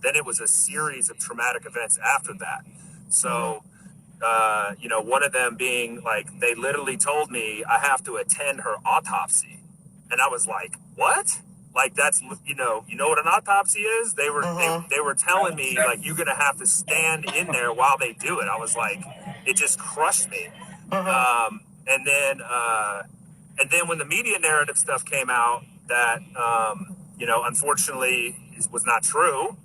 Then it was a series of traumatic events after that. So, you know, one of them being like, they literally told me I have to attend her autopsy. And I was like, what? Like, that's, you know what an autopsy is? They were telling me, like, you're going to have to stand in there while they do it. I was like, it just crushed me. And then when the media narrative stuff came out that, you know, unfortunately was not true.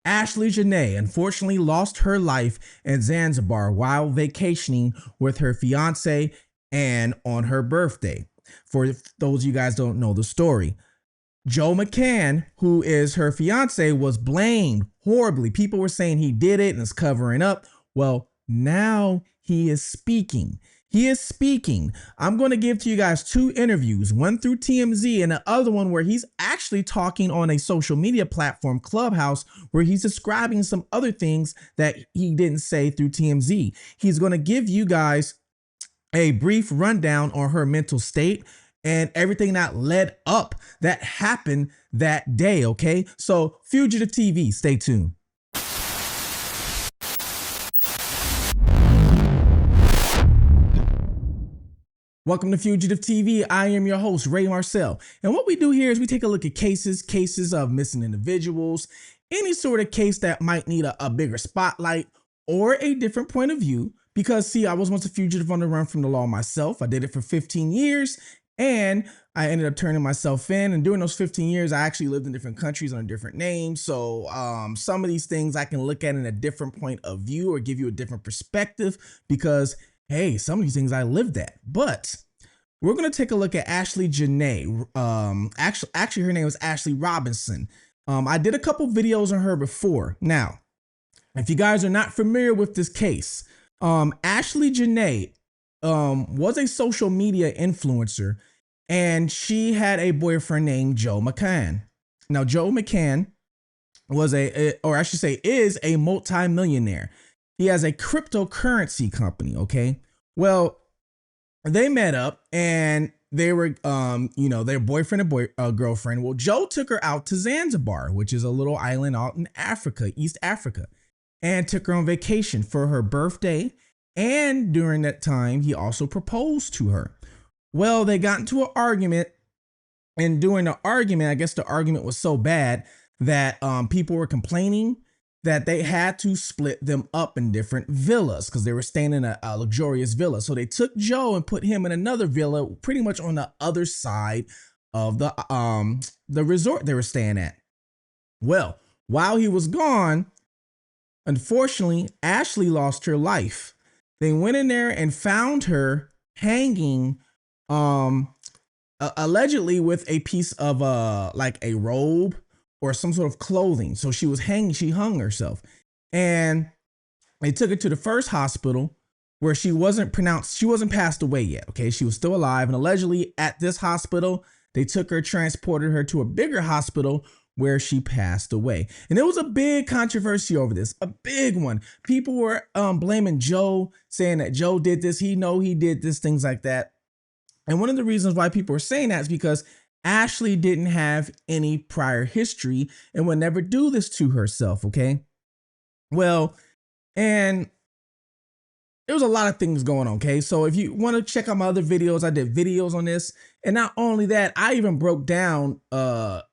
Ashlee Janae unfortunately lost her life in Zanzibar while vacationing with her fiance and on her birthday. For those of you guys don't know the story, Joe McCann, who is her fiance, was blamed horribly. People were saying he did it and is covering up. Well, now he is speaking. He is speaking. I'm going to give to you guys two interviews, one through TMZ and the other one where he's actually talking on a social media platform, Clubhouse, where he's describing some other things that he didn't say through TMZ. He's going to give you guys a brief rundown on her mental state and everything that led up, that happened that day, okay? So, Fugitive TV, stay tuned. Welcome to Fugitive TV. I am your host, Ray Marcel. And what we do here is we take a look at cases of missing individuals, any sort of case that might need a bigger spotlight or a different point of view. Because, see, I was once a fugitive on the run from the law myself. I did it for 15 years and I ended up turning myself in. And during those 15 years, I actually lived in different countries under different names. So some of these things I can look at in a different point of view or give you a different perspective because, hey, some of these things I lived at. But we're going to take a look at Ashlee Janae. Actually, her name was Ashlee Robinson. I did a couple videos on her before. Now, if you guys are not familiar with this case, Ashlee Janae was a social media influencer, and she had a boyfriend named Joe McCann. Now, Joe McCann was is a multi-millionaire. He has a cryptocurrency company, okay? Well, they met up and they were, their boyfriend and girlfriend. Well, Joe took her out to Zanzibar, which is a little island out in Africa, East Africa, and took her on vacation for her birthday. And during that time, he also proposed to her. Well, they got into an argument, and during the argument, I guess the argument was so bad that people were complaining that they had to split them up in different villas because they were staying in a luxurious villa. So they took Joe and put him in another villa pretty much on the other side of the resort they were staying at. Well, while he was gone, unfortunately, Ashlee lost her life. They went in there and found her hanging, allegedly with a piece of like a robe or some sort of clothing. So she was hanging, she hung herself. And they took her to the first hospital where she wasn't passed away yet, okay? She was still alive. And allegedly at this hospital, they took her, transported her to a bigger hospital where she passed away. And there was a big controversy over this, a big one. People were blaming Joe, saying that Joe did this, he did this, things like that. And one of the reasons why people were saying that is because Ashlee didn't have any prior history and would never do this to herself, okay? Well, and there was a lot of things going on, okay? So if you want to check out my other videos, I did videos on this. And not only that, I even broke down Joe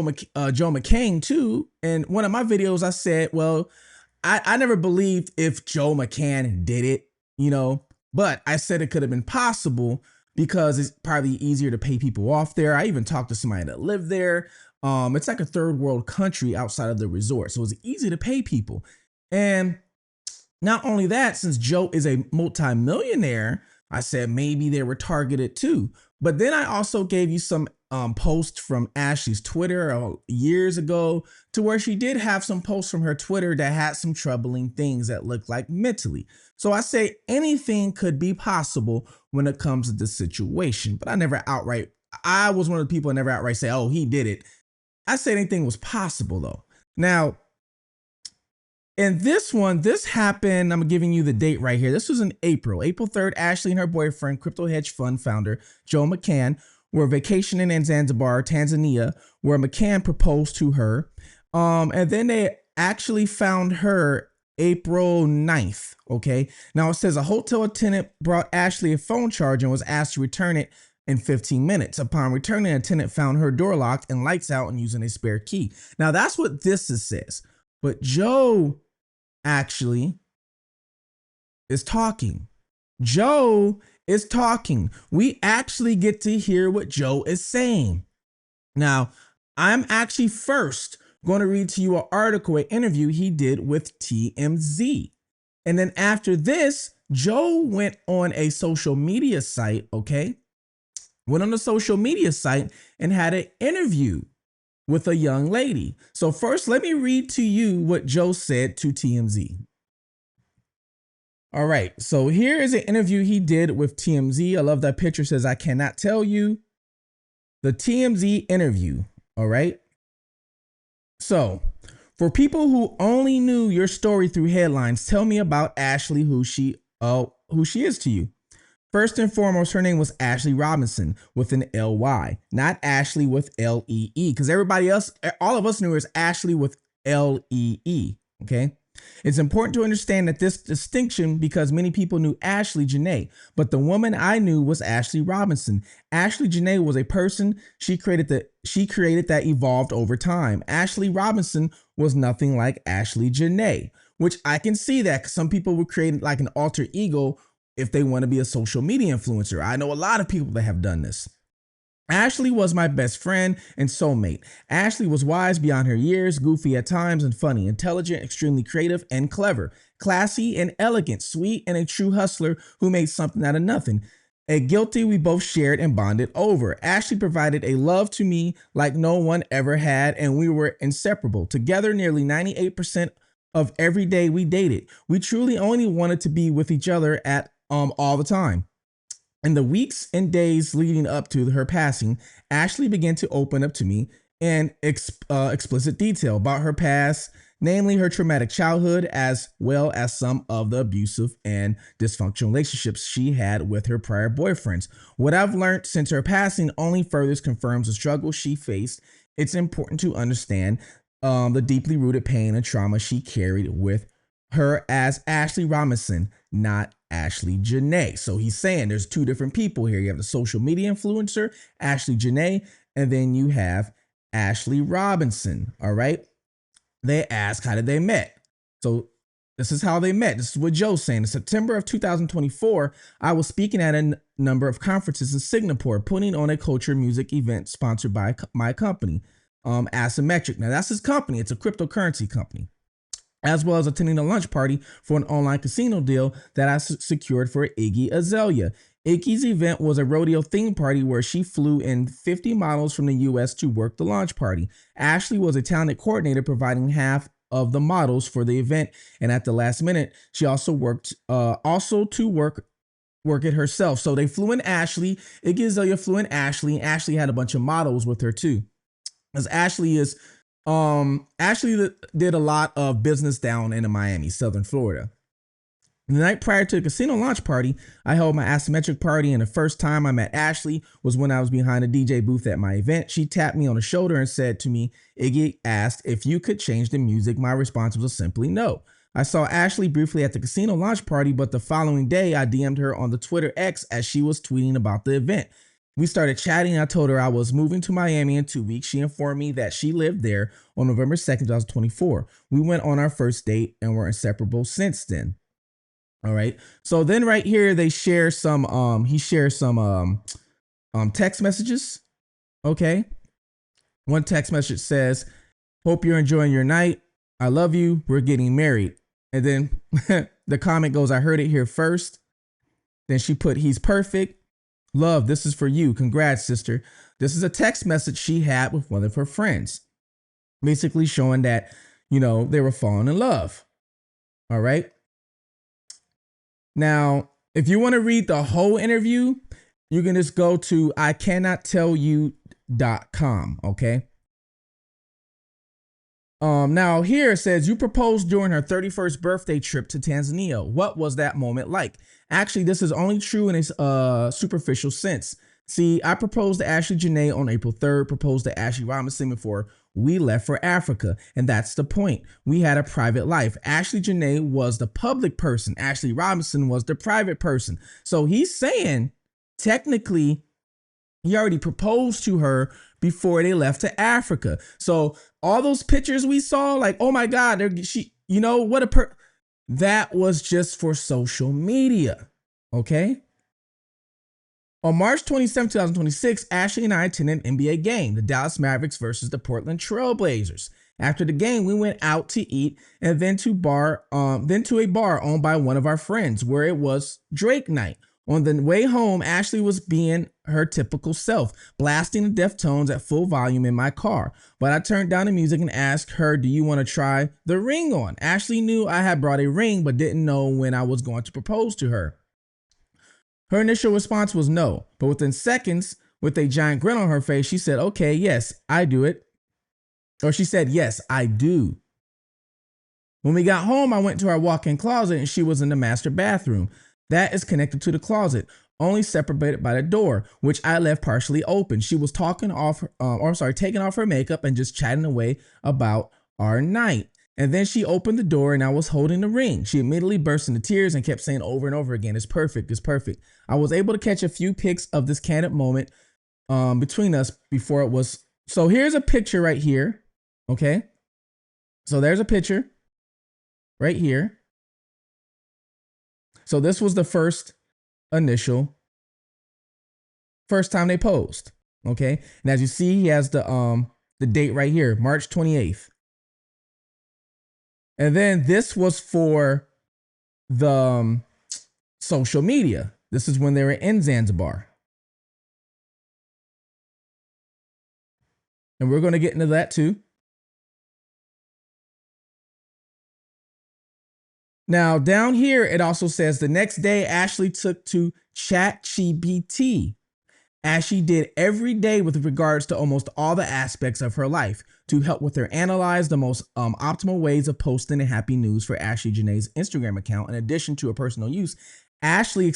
McCann too. And one of my videos, I said, well, I never believed if Joe McCann did it, but I said it could have been possible because it's probably easier to pay people off there. I even talked to somebody that lived there. It's like a third world country outside of the resort. So it's easy to pay people. And not only that, since Joe is a multi-millionaire, I said maybe they were targeted too. But then I also gave you some posts from Ashlee's Twitter years ago to where she did have some posts from her Twitter that had some troubling things that looked like mentally. So I say anything could be possible when it comes to this situation, but I was one of the people that never outright say, oh, he did it. I said anything was possible though. Now, in this one, this happened, I'm giving you the date right here. This was in April 3rd, Ashlee and her boyfriend, crypto hedge fund founder, Joe McCann, were vacationing in Zanzibar, Tanzania, where McCann proposed to her. And then they actually found her April 9th. Okay. Now it says a hotel attendant brought Ashlee a phone charger and was asked to return it in 15 minutes. Upon returning, the attendant found her door locked and lights out and using a spare key. Now that's what this says. But Joe actually is talking. Joe is talking. We actually get to hear what Joe is saying. Now, I'm actually first going to read to you an article, an interview he did with TMZ. And then after this, Joe went on a social media site, okay? Went on a social media site and had an interview with a young lady. So first, let me read to you what Joe said to TMZ. All right, so here is an interview he did with TMZ. I love that picture, says, I cannot tell you. The TMZ interview, all right? So, for people who only knew your story through headlines, tell me about Ashlee, who she is to you. First and foremost, her name was Ashlee Robinson with an L-Y, not Ashley with L-E-E, because everybody else, all of us knew her as Ashlee with L-E-E, okay? It's important to understand that this distinction because many people knew Ashlee Janae, but the woman I knew was Ashlee Robinson. Ashlee Janae was a person she created that evolved over time. Ashlee Robinson was nothing like Ashlee Janae, which I can see that because some people would create like an alter ego if they want to be a social media influencer. I know a lot of people that have done this. Ashlee was my best friend and soulmate. Ashlee was wise beyond her years, goofy at times and funny, intelligent, extremely creative and clever, classy and elegant, sweet and a true hustler who made something out of nothing. A guilty we both shared and bonded over. Ashlee provided a love to me like no one ever had, and we were inseparable. Together nearly 98% of every day we dated. We truly only wanted to be with each other at all the time. In the weeks and days leading up to her passing, Ashlee began to open up to me in explicit detail about her past, namely her traumatic childhood, as well as some of the abusive and dysfunctional relationships she had with her prior boyfriends. What I've learned since her passing only further confirms the struggle she faced. It's important to understand the deeply rooted pain and trauma she carried with her as Ashlee Robinson, not Ashlee Janae. So he's saying there's two different people here. You have the social media influencer, Ashlee Janae, and then you have Ashlee Robinson. All right. They ask, how did they met? So this is how they met. This is what Joe's saying. In September of 2024, I was speaking at a number of conferences in Singapore, putting on a culture music event sponsored by my company, Asymmetric. Now that's his company. It's a cryptocurrency company, as well as attending a lunch party for an online casino deal that I secured for Iggy Azalea. Iggy's event was a rodeo theme party where she flew in 50 models from the US to work the launch party. Ashlee was a talent coordinator, providing half of the models for the event, and at the last minute, she also worked to work it herself. So they flew in Ashlee, Iggy Azalea flew in Ashlee, and Ashlee had a bunch of models with her too. As Ashlee did a lot of business down in Miami, Southern Florida. The night prior to the casino launch party, I held my asymmetric party, and the first time I met Ashlee was when I was behind a DJ booth at my event. She tapped me on the shoulder and said to me, Iggy asked if you could change the music. My response was simply no. I saw Ashlee briefly at the casino launch party, but the following day I DM'd her on the Twitter X as she was tweeting about the event. We started chatting. I told her I was moving to Miami in 2 weeks. She informed me that she lived there on November 2nd, 2024. We went on our first date and were inseparable since then. All right. So then right here, they share some, he shares some text messages. Okay. One text message says, hope you're enjoying your night. I love you. We're getting married. And then the comment goes, I heard it here first. Then she put, he's perfect. Love, this is for you. Congrats, sister. This is a text message she had with one of her friends, basically showing that, they were falling in love. All right. Now, if you want to read the whole interview, you can just go to ICannotTellYou.com. Okay. Now here it says you proposed during her 31st birthday trip to Tanzania. What was that moment like? Actually, this is only true in a superficial sense. See, I proposed to Ashlee Janae on April 3rd, proposed to Ashlee Robinson before we left for Africa. And that's the point. We had a private life. Ashlee Janae was the public person. Ashley Robinson was the private person. So he's saying technically he already proposed to her before they left to Africa. So all those pictures we saw, like, oh my God, that was just for social media. Okay. On March 27, 2026, Ashlee and I attended an NBA game, the Dallas Mavericks versus the Portland Trail Blazers. After the game, we went out to eat and then to a bar owned by one of our friends where it was Drake night. On the way home, Ashlee was being her typical self, blasting the Deftones at full volume in my car. But I turned down the music and asked her, do you want to try the ring on? Ashlee knew I had brought a ring, but didn't know when I was going to propose to her. Her initial response was no, but within seconds, with a giant grin on her face, she said, okay, yes, I do it. Or she said, yes, I do. When we got home, I went to our walk-in closet and she was in the master bathroom. That is connected to the closet, only separated by the door, which I left partially open. She was taking off her makeup and just chatting away about our night. And then she opened the door and I was holding the ring. She immediately burst into tears and kept saying over and over again, it's perfect, it's perfect. I was able to catch a few pics of this candid moment between us before it was. So here's a picture right here. Okay. So there's a picture right here. So this was the first time they posed. Okay. And as you see, he has the date right here, March 28th. And then this was for the social media. This is when they were in Zanzibar. And we're going to get into that too. Now, down here, it also says the next day, Ashlee took to ChatGPT, as she did every day with regards to almost all the aspects of her life, to help with her analyze the most optimal ways of posting the happy news for Ashlee Janae's Instagram account. In addition to her personal use, Ashlee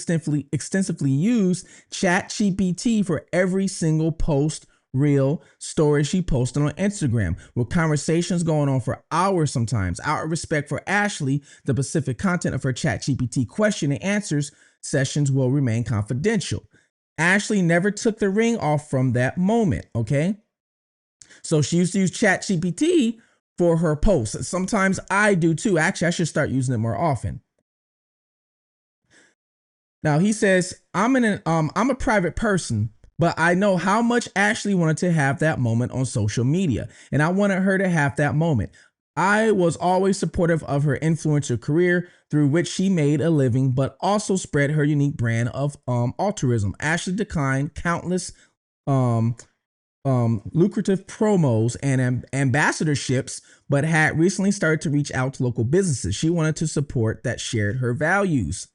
extensively used ChatGPT for every single post, reel, story she posted on Instagram, with conversations going on for hours sometimes. Out of respect for Ashlee, the specific content of her ChatGPT question and answers sessions will remain confidential. Ashlee never took the ring off from that moment, okay? So she used to use ChatGPT for her posts. Sometimes I do too. Actually, I should start using it more often. Now he says, I'm a private person, but I know how much Ashlee wanted to have that moment on social media, and I wanted her to have that moment. I was always supportive of her influencer career, through which she made a living, but also spread her unique brand of altruism. Ashlee declined countless lucrative promos and ambassadorships, but had recently started to reach out to local businesses she wanted to support that shared her values.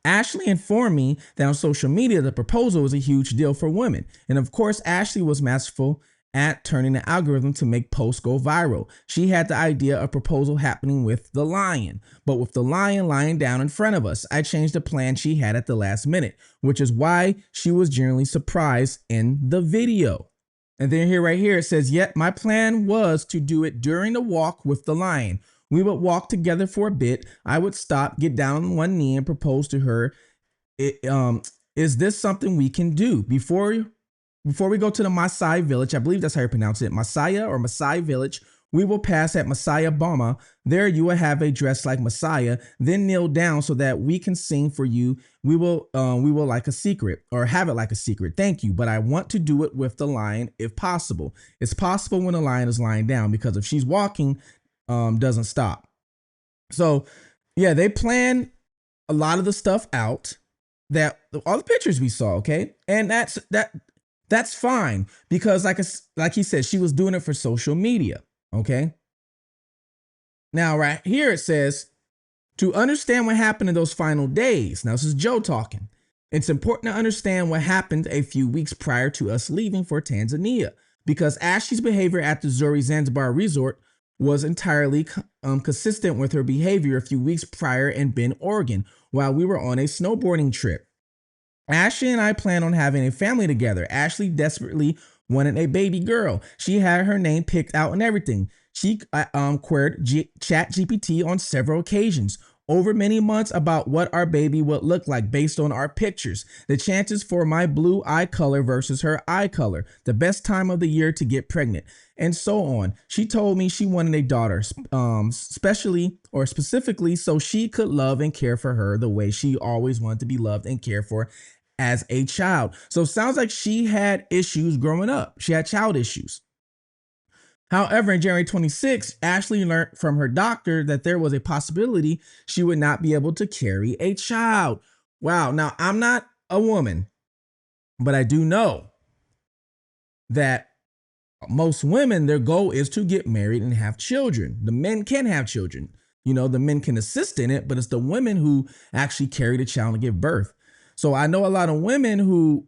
Ashlee informed me that on social media, the proposal was a huge deal for women. And of course, Ashlee was masterful at turning the algorithm to make posts go viral. She had the idea of proposal happening with the lion, but with the lion lying down in front of us. I changed the plan she had at the last minute, which is why she was generally surprised in the video. And then right here, it says, yet my plan was to do it during the walk with the lion. We would walk together for a bit. I would stop, get down on one knee and propose to her. Is this something we can do? Before we go to the Maasai village, I believe that's how you pronounce it, Maasai village, we will pass at Masai Bama. There you will have a dress like Messiah, then kneel down so that we can sing for you. We will like a secret, or have it like a secret. Thank you, but I want to do it with the lion if possible. It's possible when the lion is lying down, because if she's walking, doesn't stop. So yeah, they plan a lot of the stuff out, that all the pictures we saw. Okay. And that's fine, because like he said, she was doing it for social media. Okay. Now, right here, it says, to understand what happened in those final days. Now, this is Joe talking. It's important to understand what happened a few weeks prior to us leaving for Tanzania, because Ashlee's behavior at the Zuri Zanzibar resort was entirely consistent with her behavior a few weeks prior in Bend, Oregon, while we were on a snowboarding trip. Ashlee and I plan on having a family together. Ashlee desperately wanted a baby girl. She had her name picked out and everything. She queried ChatGPT on several occasions over many months about what our baby would look like based on our pictures, the chances for my blue eye color versus her eye color, the best time of the year to get pregnant, and so on. She told me she wanted a daughter, specifically so she could love and care for her the way she always wanted to be loved and cared for as a child. So it sounds like she had issues growing up. She had child issues. However, in January 26, Ashlee learned from her doctor that there was a possibility she would not be able to carry a child. Wow. Now, I'm not a woman, but I do know that most women, their goal is to get married and have children. The men can have children. You know, the men can assist in it, but it's the women who actually carry the child and give birth. So I know a lot of women who,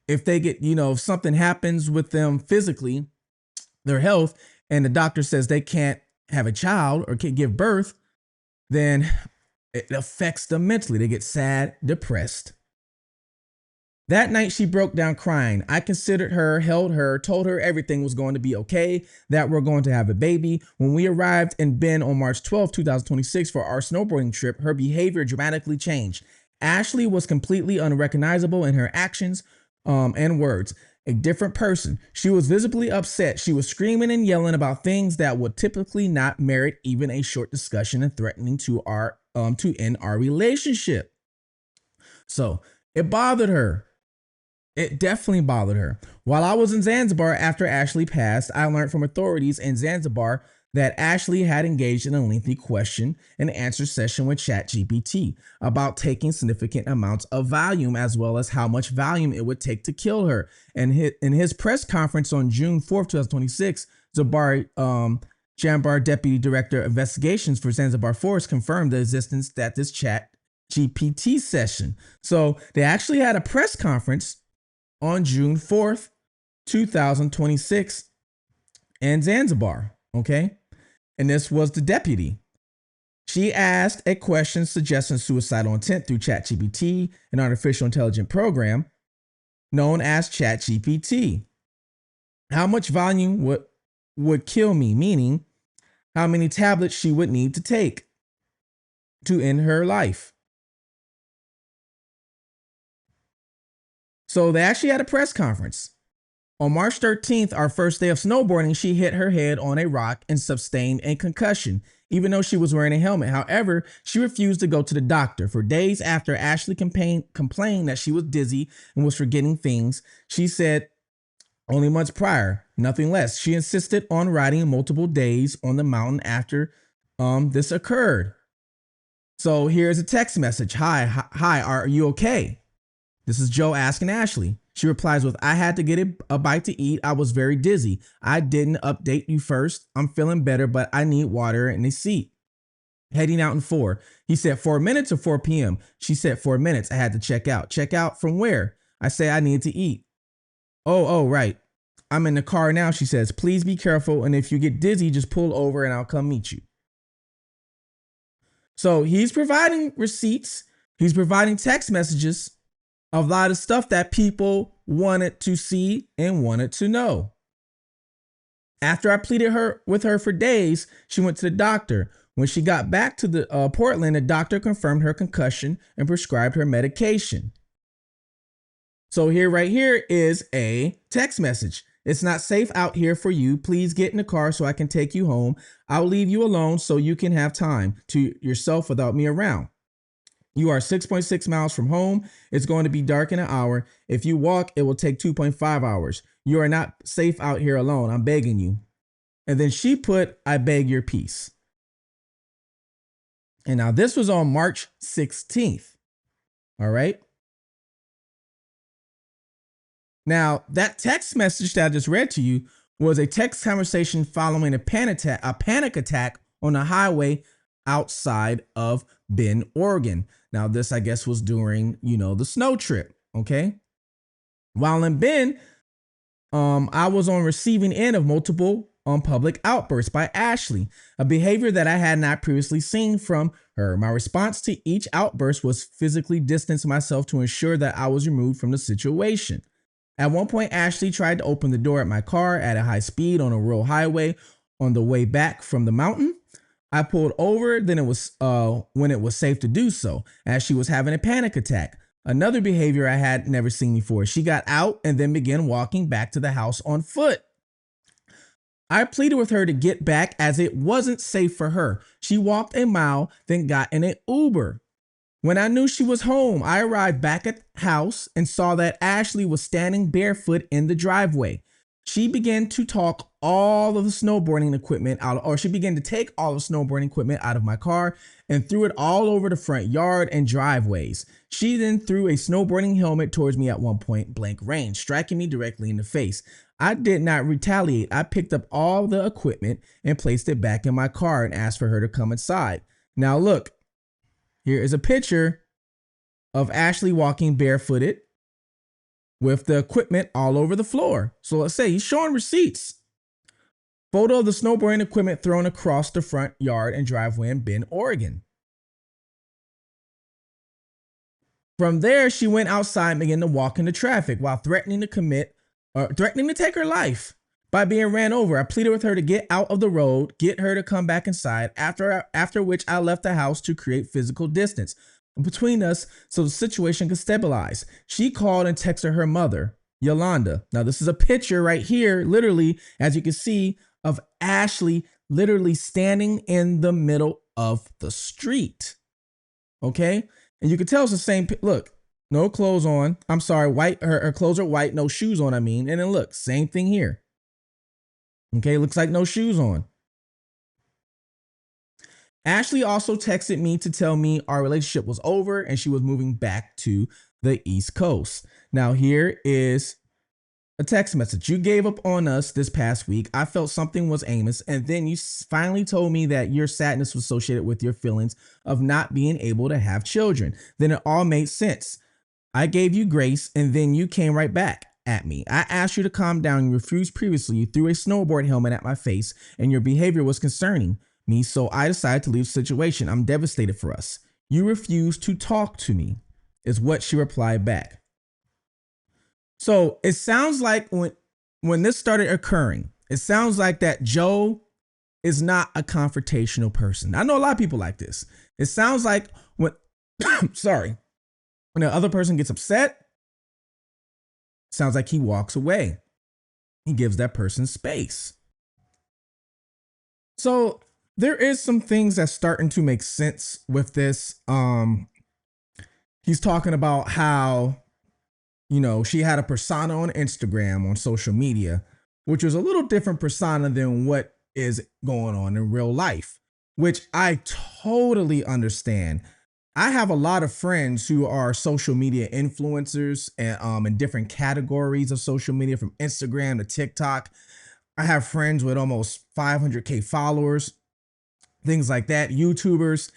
if they get, if something happens with them physically, their health, and the doctor says they can't have a child or can't give birth, then it affects them mentally. They get sad, depressed. That night she broke down crying. I considered her, held her, told her everything was going to be okay, that we're going to have a baby. When we arrived in Bend on March 12, 2026 for our snowboarding trip, her behavior dramatically changed. Ashlee was completely unrecognizable in her actions and words. A different person. She was visibly upset. She was screaming and yelling about things that would typically not merit even a short discussion and threatening to end our relationship. So it bothered her. It definitely bothered her. While I was in Zanzibar after Ashlee passed, I learned from authorities in Zanzibar that Ashlee had engaged in a lengthy question and answer session with ChatGPT about taking significant amounts of Valium, as well as how much Valium it would take to kill her. And in his press conference on June 4th, 2026, Jambar, Deputy Director of Investigations for Zanzibar Forest, confirmed the existence that this ChatGPT session. So they actually had a press conference on June 4th, 2026 in Zanzibar. Okay. And this was the deputy. She asked a question suggesting suicidal intent through ChatGPT, an artificial intelligence program known as ChatGPT. How much volume would kill me, meaning how many tablets she would need to take to end her life. So they actually had a press conference. On March 13th, our first day of snowboarding, she hit her head on a rock and sustained a concussion, even though she was wearing a helmet. However, she refused to go to the doctor. For days after Ashlee complained that she was dizzy and was forgetting things, she said only months prior, nothing less. She insisted on riding multiple days on the mountain after this occurred. So here's a text message. Hi, are you okay? This is Joe asking Ashlee. She replies with, I had to get a bite to eat. I was very dizzy. I didn't update you first. I'm feeling better, but I need water and a seat. Heading out in 4. He said 4 minutes or 4 p.m. She said 4 minutes. I had to check out. Check out from where? I say I need to eat. Oh, right. I'm in the car now, she says. Please be careful. And if you get dizzy, just pull over and I'll come meet you. So he's providing receipts. He's providing text messages. A lot of stuff that people wanted to see and wanted to know. After I pleaded with her for days, she went to the doctor. When she got back to the Portland, the doctor confirmed her concussion and prescribed her medication. So right here is a text message. It's not safe out here for you. Please get in the car so I can take you home. I'll leave you alone so you can have time to yourself without me around. You are 6.6 miles from home. It's going to be dark in an hour. If you walk, it will take 2.5 hours. You are not safe out here alone. I'm begging you. And then she put, I beg your peace. And now this was on March 16th. All right. Now that text message that I just read to you was a text conversation following a panic attack on the highway outside of Bend, Oregon. Now this, I guess, was during, the snow trip. Okay. While in Bend, I was on receiving end of multiple public outbursts by Ashlee, a behavior that I had not previously seen from her. My response to each outburst was physically distance myself to ensure that I was removed from the situation. At one point, Ashlee tried to open the door at my car at a high speed on a rural highway on the way back from the mountain. I pulled over, then it was when it was safe to do so, as she was having a panic attack. Another behavior I had never seen before. She got out and then began walking back to the house on foot. I pleaded with her to get back as it wasn't safe for her. She walked a mile, then got in an Uber. When I knew she was home, I arrived back at the house and saw that Ashlee was standing barefoot in the driveway. She began to talk all of the snowboarding equipment out, or she began to take all the snowboarding equipment out of my car and threw it all over the front yard and driveways. She then threw a snowboarding helmet towards me at one point blank range, striking me directly in the face. I did not retaliate. I picked up all the equipment and placed it back in my car and asked for her to come inside. Now look, here is a picture of Ashlee walking barefooted with the equipment all over the floor. So let's say he's showing receipts. Photo of the snowboarding equipment thrown across the front yard and driveway in Bend, Oregon. From there, she went outside and began to walk into traffic while threatening to take her life by being ran over. I pleaded with her to get out of the road, get her to come back inside, after which I left the house to create physical distance between us so the situation could stabilize. She called and texted her mother, Yolanda. Now, this is a picture right here, literally, as you can see, of Ashlee literally standing in the middle of the street. Okay? And you can tell it's the same, look, no clothes on. I'm sorry, white, her clothes are white, no shoes on, I mean. And then look, same thing here. Okay, looks like no shoes on. Ashlee also texted me to tell me our relationship was over and she was moving back to the East Coast. Now, here is a text message. You gave up on us this past week. I felt something was amiss, and then you finally told me that your sadness was associated with your feelings of not being able to have children. Then it all made sense. I gave you grace, and then you came right back at me. I asked you to calm down. You refused previously. You threw a snowboard helmet at my face, and your behavior was concerning me, so I decided to leave the situation. I'm devastated for us. You refused to talk to me, is what she replied back. So it sounds like when this started occurring, it sounds like that Joe is not a confrontational person. I know a lot of people like this. It sounds like when, sorry, when the other person gets upset, it sounds like he walks away. He gives that person space. So there is some things that's starting to make sense with this. He's talking about how, you know, she had a persona on Instagram, on social media, which was a little different persona than what is going on in real life, which I totally understand. I have a lot of friends who are social media influencers and in different categories of social media, from Instagram to TikTok. I have friends with almost 500K followers, things like that, YouTubers.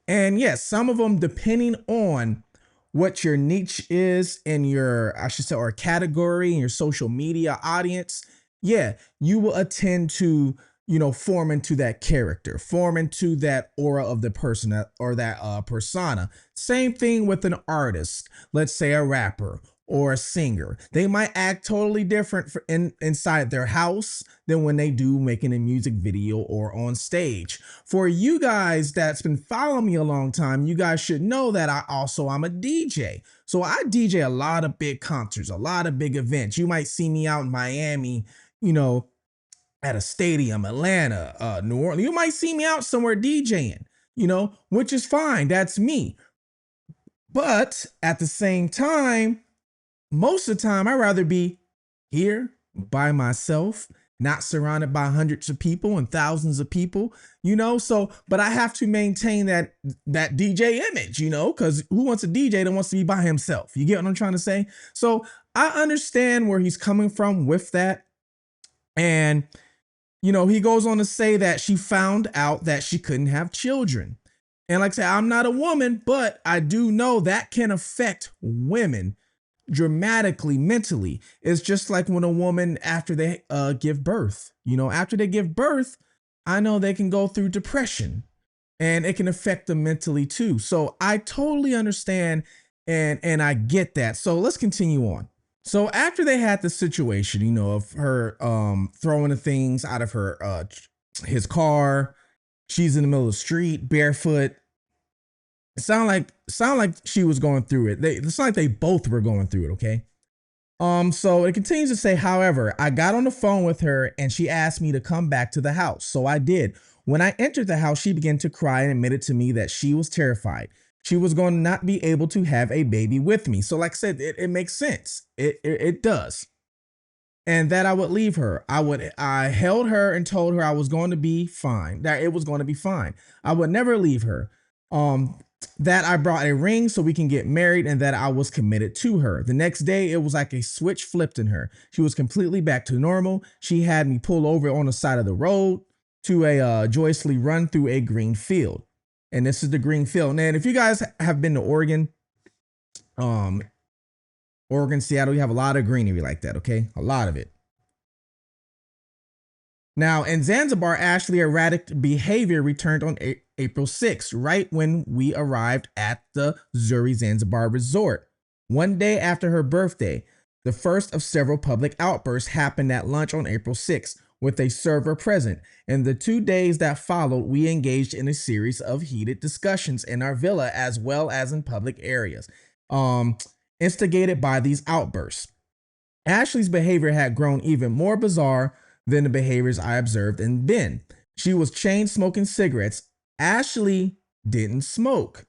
And yes, some of them, depending on what your niche is in your, I should say, or category in your social media audience, yeah, you will attend to, you know, form into that character, form into that aura of the person or that persona. Same thing with an artist, let's say a rapper or a singer. They might act totally different inside their house than when they do making a music video or on stage. For you guys that's been following me a long time, you guys should know that I'm a DJ. So I DJ a lot of big concerts, a lot of big events. You might see me out in Miami, you know, at a stadium, Atlanta, New Orleans. You might see me out somewhere DJing, you know, which is fine. That's me. But at the same time, most of the time, I'd rather be here by myself, not surrounded by hundreds of people and thousands of people, you know? So, but I have to maintain that DJ image, you know, because who wants a DJ that wants to be by himself? You get what I'm trying to say? So I understand where he's coming from with that. And, you know, he goes on to say that she found out that she couldn't have children. And like I say, I'm not a woman, but I do know that can affect women dramatically mentally. It's just like when a woman, after they give birth, you know, after they give birth, I know they can go through depression and it can affect them mentally too. So I totally understand and I get that. So let's continue on. So after they had the situation, you know, of her throwing the things out of her his car, she's in the middle of the street barefoot. It sound like she was going through it. It's like they both were going through it, okay? So it continues to say, however, I got on the phone with her and she asked me to come back to the house. So I did. When I entered the house, she began to cry and admitted to me that she was terrified. She was going to not be able to have a baby with me. So, like I said, it makes sense. It does. And that I would leave her. I held her and told her I was going to be fine, that it was going to be fine. I would never leave her. Um, that I brought a ring so we can get married and that I was committed to her. The next day, it was like a switch flipped in her. She was completely back to normal. She had me pull over on the side of the road to joyously run through a green field. And this is the green field. And if you guys have been to Oregon, Seattle, you have a lot of greenery like that, okay? A lot of it. Now, in Zanzibar, Ashlee erratic behavior returned on April 6th, right when we arrived at the Zuri Zanzibar resort. One day after her birthday, the first of several public outbursts happened at lunch on April 6th, with a server present. In the 2 days that followed, we engaged in a series of heated discussions in our villa as well as in public areas, instigated by these outbursts. Ashlee's behavior had grown even more bizarre than the behaviors I observed in Ben. She was chain smoking cigarettes. Ashlee didn't smoke.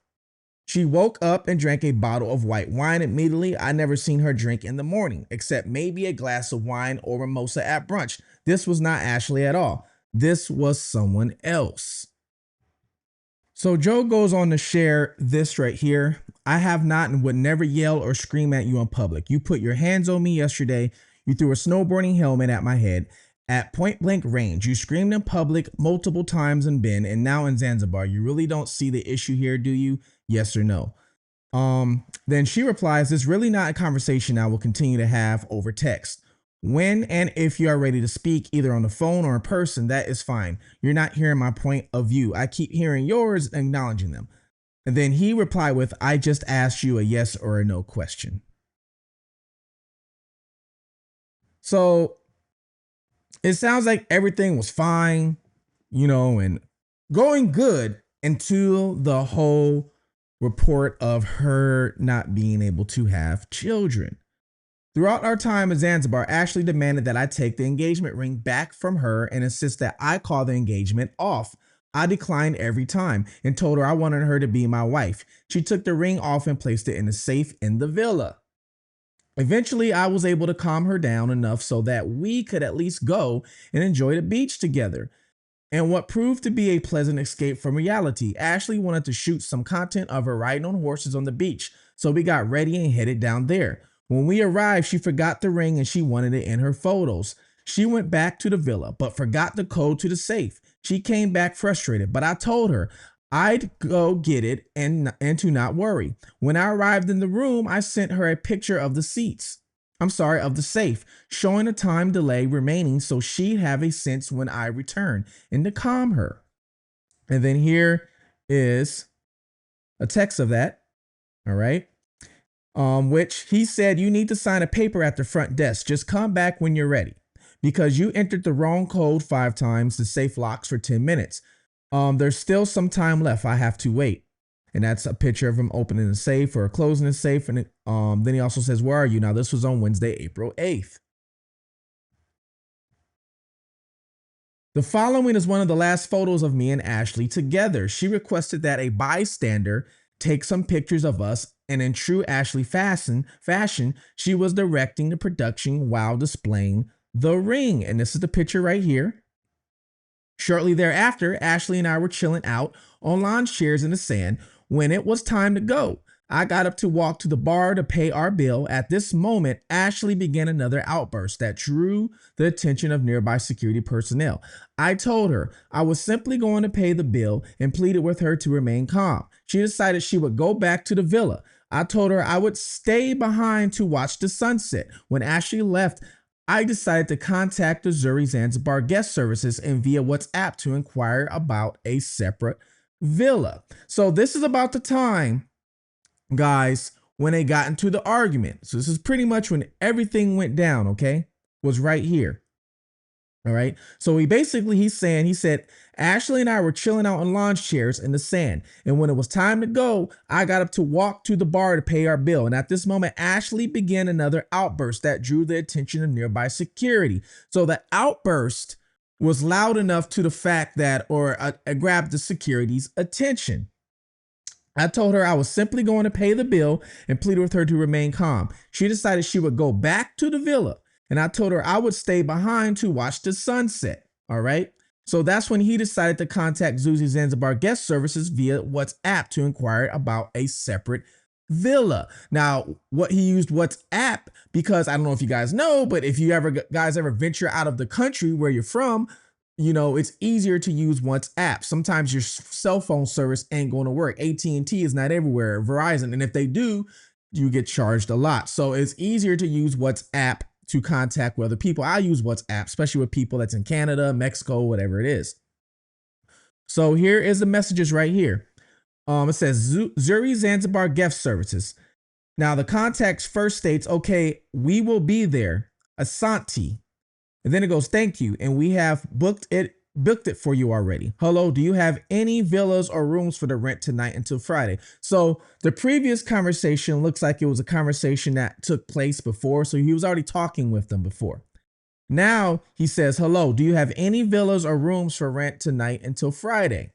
She woke up and drank a bottle of white wine immediately. I never seen her drink in the morning, except maybe a glass of wine or mimosa at brunch. This was not Ashlee at all. This was someone else. So Joe goes on to share this right here. I have not and would never yell or scream at you in public. You put your hands on me yesterday. You threw a snowboarding helmet at my head at point blank range. You screamed in public multiple times in Ben and now in Zanzibar. You really don't see the issue here, do you? Yes or no? Then she replies, it's really not a conversation I will continue to have over text. When and if you are ready to speak, either on the phone or in person, that is fine. You're not hearing my point of view. I keep hearing yours and acknowledging them. And then he replied with, I just asked you a yes or a no question. So it sounds like everything was fine, you know, and going good until the whole report of her not being able to have children. Throughout our time in Zanzibar, Ashlee demanded that I take the engagement ring back from her and insist that I call the engagement off. I declined every time and told her I wanted her to be my wife. She took the ring off and placed it in a safe in the villa. Eventually, I was able to calm her down enough so that we could at least go and enjoy the beach together. And what proved to be a pleasant escape from reality, Ashlee wanted to shoot some content of her riding on horses on the beach, so we got ready and headed down there. When we arrived, she forgot the ring and she wanted it in her photos. She went back to the villa, but forgot the code to the safe. She came back frustrated, but I told her I'd go get it and to not worry. When I arrived in the room, I sent her a picture of the of the safe, showing a time delay remaining so she'd have a sense when I return and to calm her. And then here is a text of that. All right. Which he said, you need to sign a paper at the front desk. Just come back when you're ready because you entered the wrong code 5 times. The safe locks for 10 minutes. There's still some time left. I have to wait. And that's a picture of him opening the safe or closing the safe. And then he also says, where are you? Now, this was on Wednesday, April 8th. The following is one of the last photos of me and Ashlee together. She requested that a bystander take some pictures of us, and in true Ashlee fashion, she was directing the production while displaying the ring. And this is the picture right here. Shortly thereafter, Ashlee and I were chilling out on lounge chairs in the sand when it was time to go. I got up to walk to the bar to pay our bill. At this moment, Ashlee began another outburst that drew the attention of nearby security personnel. I told her I was simply going to pay the bill and pleaded with her to remain calm. She decided she would go back to the villa. I told her I would stay behind to watch the sunset. When Ashlee left, I decided to contact the Zuri Zanzibar guest services and via WhatsApp to inquire about a separate villa. So this is about the time, guys, when they got into the argument. So this is pretty much when everything went down, okay? Was right here. All right. So he said, Ashlee and I were chilling out on lawn chairs in the sand. And when it was time to go, I got up to walk to the bar to pay our bill. And at this moment, Ashlee began another outburst that drew the attention of nearby security. So the outburst was loud enough to the fact that, grabbed the security's attention. I told her I was simply going to pay the bill and pleaded with her to remain calm. She decided she would go back to the villa. And I told her I would stay behind to watch the sunset. All right. So that's when he decided to contact Zuzi Zanzibar Guest Services via WhatsApp to inquire about a separate villa. Now, what he used WhatsApp because I don't know if you guys know, but if you guys ever venture out of the country where you're from, you know, it's easier to use WhatsApp. Sometimes your cell phone service ain't going to work. AT&T is not everywhere, Verizon. And if they do, you get charged a lot. So it's easier to use WhatsApp to contact with other people. I use WhatsApp, especially with people that's in Canada, Mexico, whatever it is. So here is the messages right here. It says Zuri Zanzibar Guest Services. Now the contact first states, okay, we will be there. Asante. And then it goes, thank you. And we have booked it for you already. Hello, do you have any villas or rooms for the rent tonight until Friday? So the previous conversation looks like it was a conversation that took place before. So he was already talking with them before. Now he says, hello, do you have any villas or rooms for rent tonight until Friday?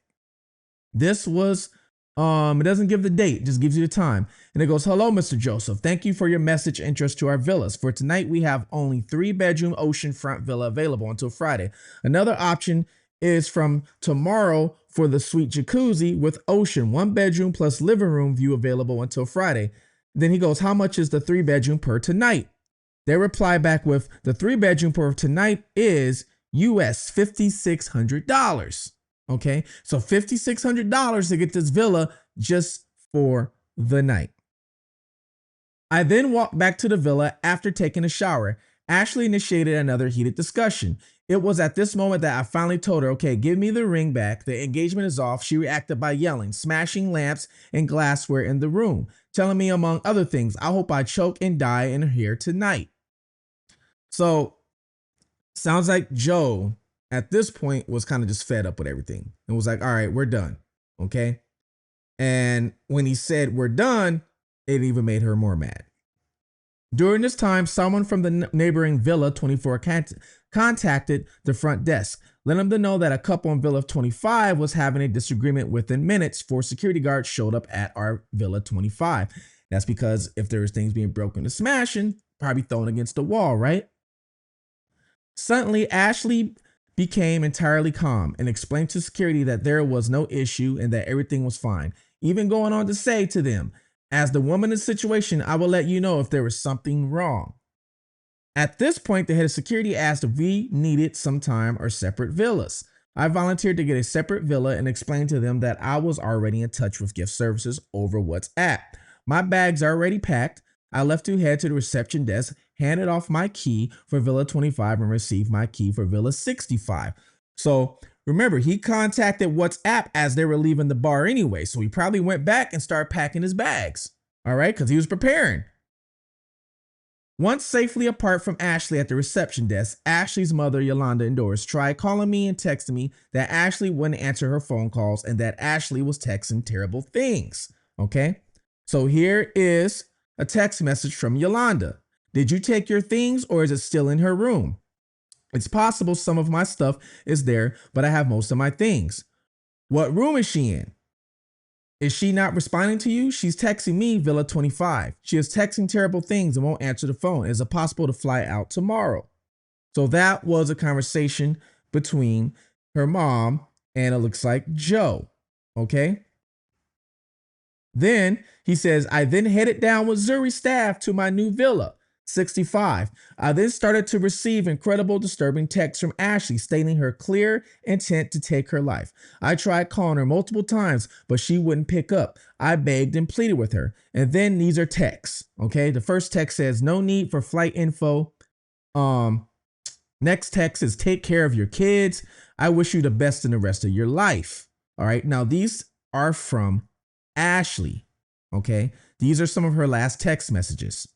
This was, it doesn't give the date, just gives you the time. And it goes, hello, Mr. Joseph. Thank you for your message interest to our villas. For tonight, we have only 3-bedroom oceanfront villa available until Friday. Another option is from tomorrow for the suite jacuzzi with ocean, 1-bedroom plus living room view available until Friday. Then he goes, how much is the 3-bedroom per tonight? They reply back with the 3-bedroom per tonight is US $5,600. Okay, so $5,600 to get this villa just for the night. I then walked back to the villa after taking a shower. Ashlee initiated another heated discussion. It was at this moment that I finally told her, okay, give me the ring back. The engagement is off. She reacted by yelling, smashing lamps and glassware in the room, telling me, among other things, I hope I choke and die in here tonight. So sounds like Joe at this point was kind of just fed up with everything and was like, all right, we're done. Okay. And when he said we're done, it even made her more mad. During this time, someone from the neighboring Villa 24 contacted the front desk, letting them know that a couple in Villa 25 was having a disagreement. Within minutes, 4 security guards showed up at our Villa 25. That's because if there was things being broken or smashing, probably thrown against the wall, right? Suddenly, Ashlee became entirely calm and explained to security that there was no issue and that everything was fine, even going on to say to them, as the woman in the situation, I will let you know if there was something wrong. At this point, the head of security asked if we needed some time or separate villas. I volunteered to get a separate villa and explained to them that I was already in touch with gift services over WhatsApp. My bags are already packed. I left to head to the reception desk, handed off my key for Villa 25 and received my key for Villa 65. So remember, he contacted WhatsApp as they were leaving the bar anyway. So he probably went back and started packing his bags. All right, because he was preparing. Once safely apart from Ashlee at the reception desk, Ashlee's mother, Yolanda and Doris, tried calling me and texting me that Ashlee wouldn't answer her phone calls and that Ashlee was texting terrible things. Okay, so here is a text message from Yolanda. Did you take your things or is it still in her room? It's possible some of my stuff is there, but I have most of my things. What room is she in? Is she not responding to you? She's texting me Villa 25. She is texting terrible things and won't answer the phone. Is it possible to fly out tomorrow? So that was a conversation between her mom and it looks like Joe. Okay. Then he says, I then headed down with Zuri staff to my new villa, 65. I then started to receive incredible disturbing texts from Ashlee stating her clear intent to take her life. I tried calling her multiple times, but she wouldn't pick up. I begged and pleaded with her. And then these are texts. Okay. The first text says, no need for flight info. Next text is take care of your kids. I wish you the best in the rest of your life. All right. Now these are from Ashlee. Okay. These are some of her last text messages.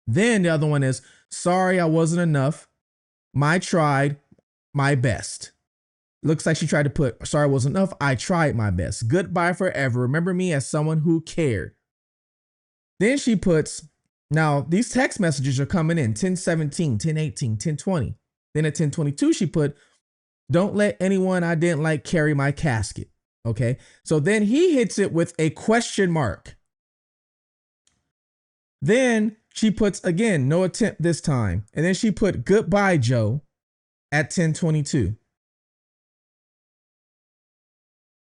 Then the other one is, sorry, I wasn't enough. I tried my best. Looks like she tried to put, sorry, I wasn't enough. I tried my best. Goodbye forever. Remember me as someone who cared. Then she puts, now these text messages are coming in 10:17, 10:18, 10:20. Then at 10:22, she put, don't let anyone I didn't like carry my casket. Okay. So then he hits it with a question mark. Then she puts, again, no attempt this time. And then she put goodbye, Joe, at 10:22.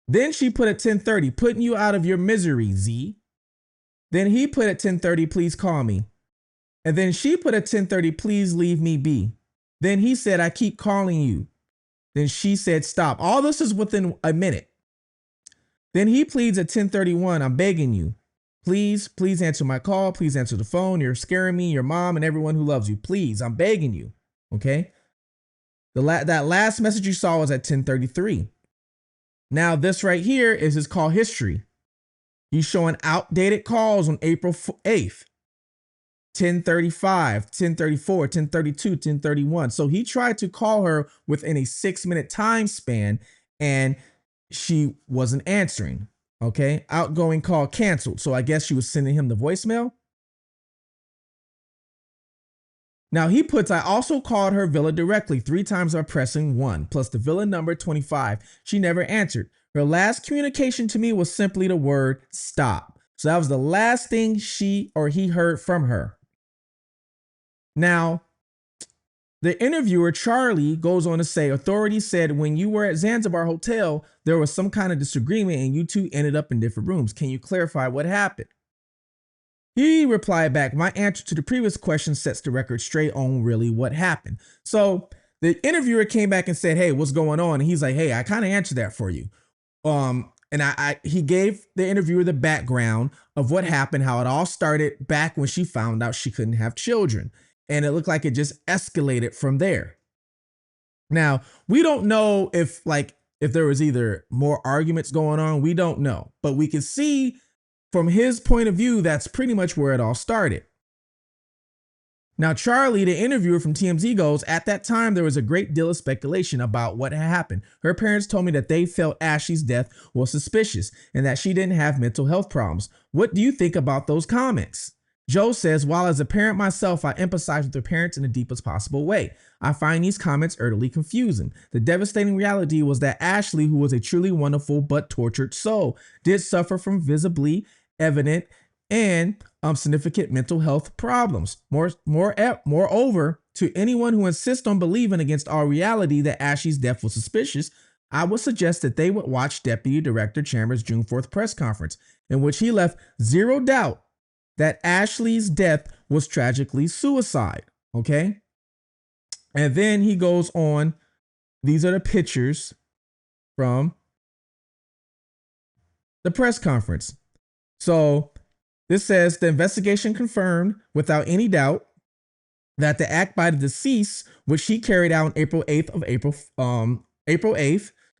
Then she put at 10:30, putting you out of your misery, Z. Then he put at 10:30, please call me. And then she put at 10:30, please leave me be. Then he said, I keep calling you. Then she said, stop. All this is within a minute. Then he pleads at 10:31, I'm begging you. Please answer my call. Please answer the phone. You're scaring me, your mom, and everyone who loves you. Please, I'm begging you. Okay. That last message you saw was at 10:33. Now this right here is his call history. He's showing outdated calls on April 8th, 10:35, 10:34, 10:32, 10:31. So he tried to call her within a 6-minute time span and she wasn't answering. Okay. Outgoing call canceled. So I guess she was sending him the voicemail. Now he puts, I also called her villa directly 3 times by pressing 1 plus the villa number 25. She never answered. Her last communication to me was simply the word stop. So that was the last thing she or he heard from her. Now, the interviewer, Charlie, goes on to say, authorities said when you were at Zanzibar Hotel, there was some kind of disagreement and you two ended up in different rooms. Can you clarify what happened? He replied back, my answer to the previous question sets the record straight on really what happened. So the interviewer came back and said, hey, what's going on? And he's like, hey, I kind of answered that for you. And he gave the interviewer the background of what happened, how it all started back when she found out she couldn't have children. And it looked like it just escalated from there. Now, we don't know if there was either more arguments going on. We don't know, but we can see from his point of view, that's pretty much where it all started. Now, Charlie, the interviewer from TMZ, goes, at that time, there was a great deal of speculation about what had happened. Her parents told me that they felt Ashlee's death was suspicious and that she didn't have mental health problems. What do you think about those comments? Joe says, while as a parent myself, I empathize with her parents in the deepest possible way. I find these comments utterly confusing. The devastating reality was that Ashlee, who was a truly wonderful but tortured soul, did suffer from visibly evident and significant mental health problems. Moreover, to anyone who insists on believing against all reality that Ashlee's death was suspicious, I would suggest that they would watch Deputy Director Chandler's June 4th press conference, in which he left zero doubt that Ashlee's death was tragically suicide. Okay. And then he goes on. These are the pictures from the press conference. So this says the investigation confirmed without any doubt that the act by the deceased, which she carried out on April 8th,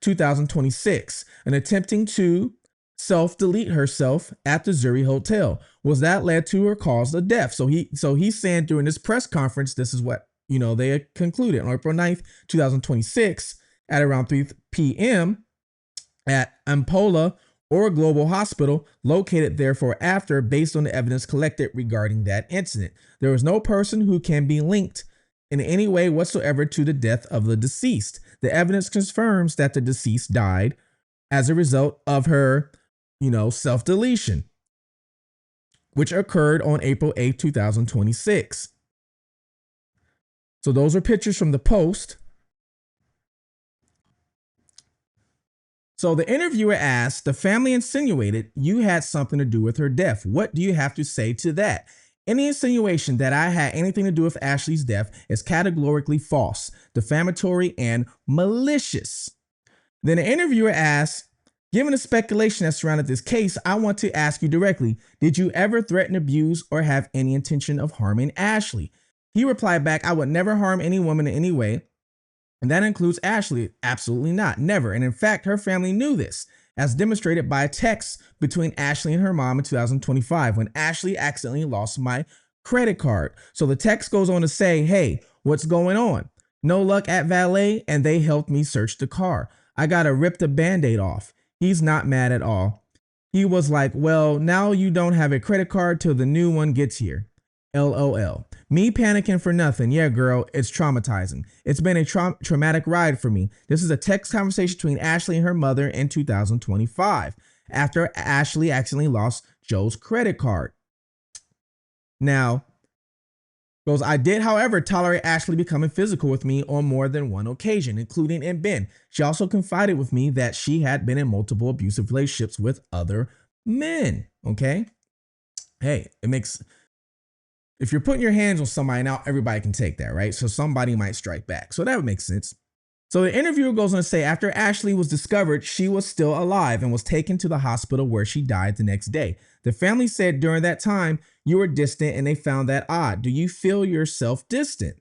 2026, and attempting to self-delete herself at the Zuri Hotel, was that led to her cause of death. So he's saying during this press conference, this is what, they had concluded on April 9th, 2026 at around 3 p.m. at Ampola or Global Hospital located therefore after, based on the evidence collected regarding that incident. There was no person who can be linked in any way whatsoever to the death of the deceased. The evidence confirms that the deceased died as a result of her self-deletion, which occurred on April 8th, 2026. So those are pictures from the Post. So the interviewer asked, the family insinuated you had something to do with her death. What do you have to say to that? Any insinuation that I had anything to do with Ashlee's death is categorically false, defamatory, and malicious. Then the interviewer asked, given the speculation that surrounded this case, I want to ask you directly, did you ever threaten, abuse, or have any intention of harming Ashlee? He replied back, I would never harm any woman in any way, and that includes Ashlee. Absolutely not, never. And in fact, her family knew this. as demonstrated by a text between Ashlee and her mom in 2025 when Ashlee accidentally lost my credit card. So the text goes on to say, hey, what's going on? No luck at valet, and they helped me search the car. I gotta rip the band-aid off. He's not mad at all. He was like, well, now you don't have a credit card till the new one gets here. LOL. Me panicking for nothing. Yeah, girl, it's traumatizing. It's been a traumatic ride for me. This is a text conversation between Ashlee and her mother in 2025 after Ashlee accidentally lost Joe's credit card. Now, goes, I did, however, tolerate Ashlee becoming physical with me on more than one occasion, including in Ben. She also confided with me that she had been in multiple abusive relationships with other men. Okay? Hey, it makes... If you're putting your hands on somebody, now everybody can take that, right? So somebody might strike back. So that would make sense. So the interviewer goes on to say, after Ashlee was discovered, she was still alive and was taken to the hospital where she died the next day. The family said during that time, you were distant and they found that odd. Do you feel yourself distant?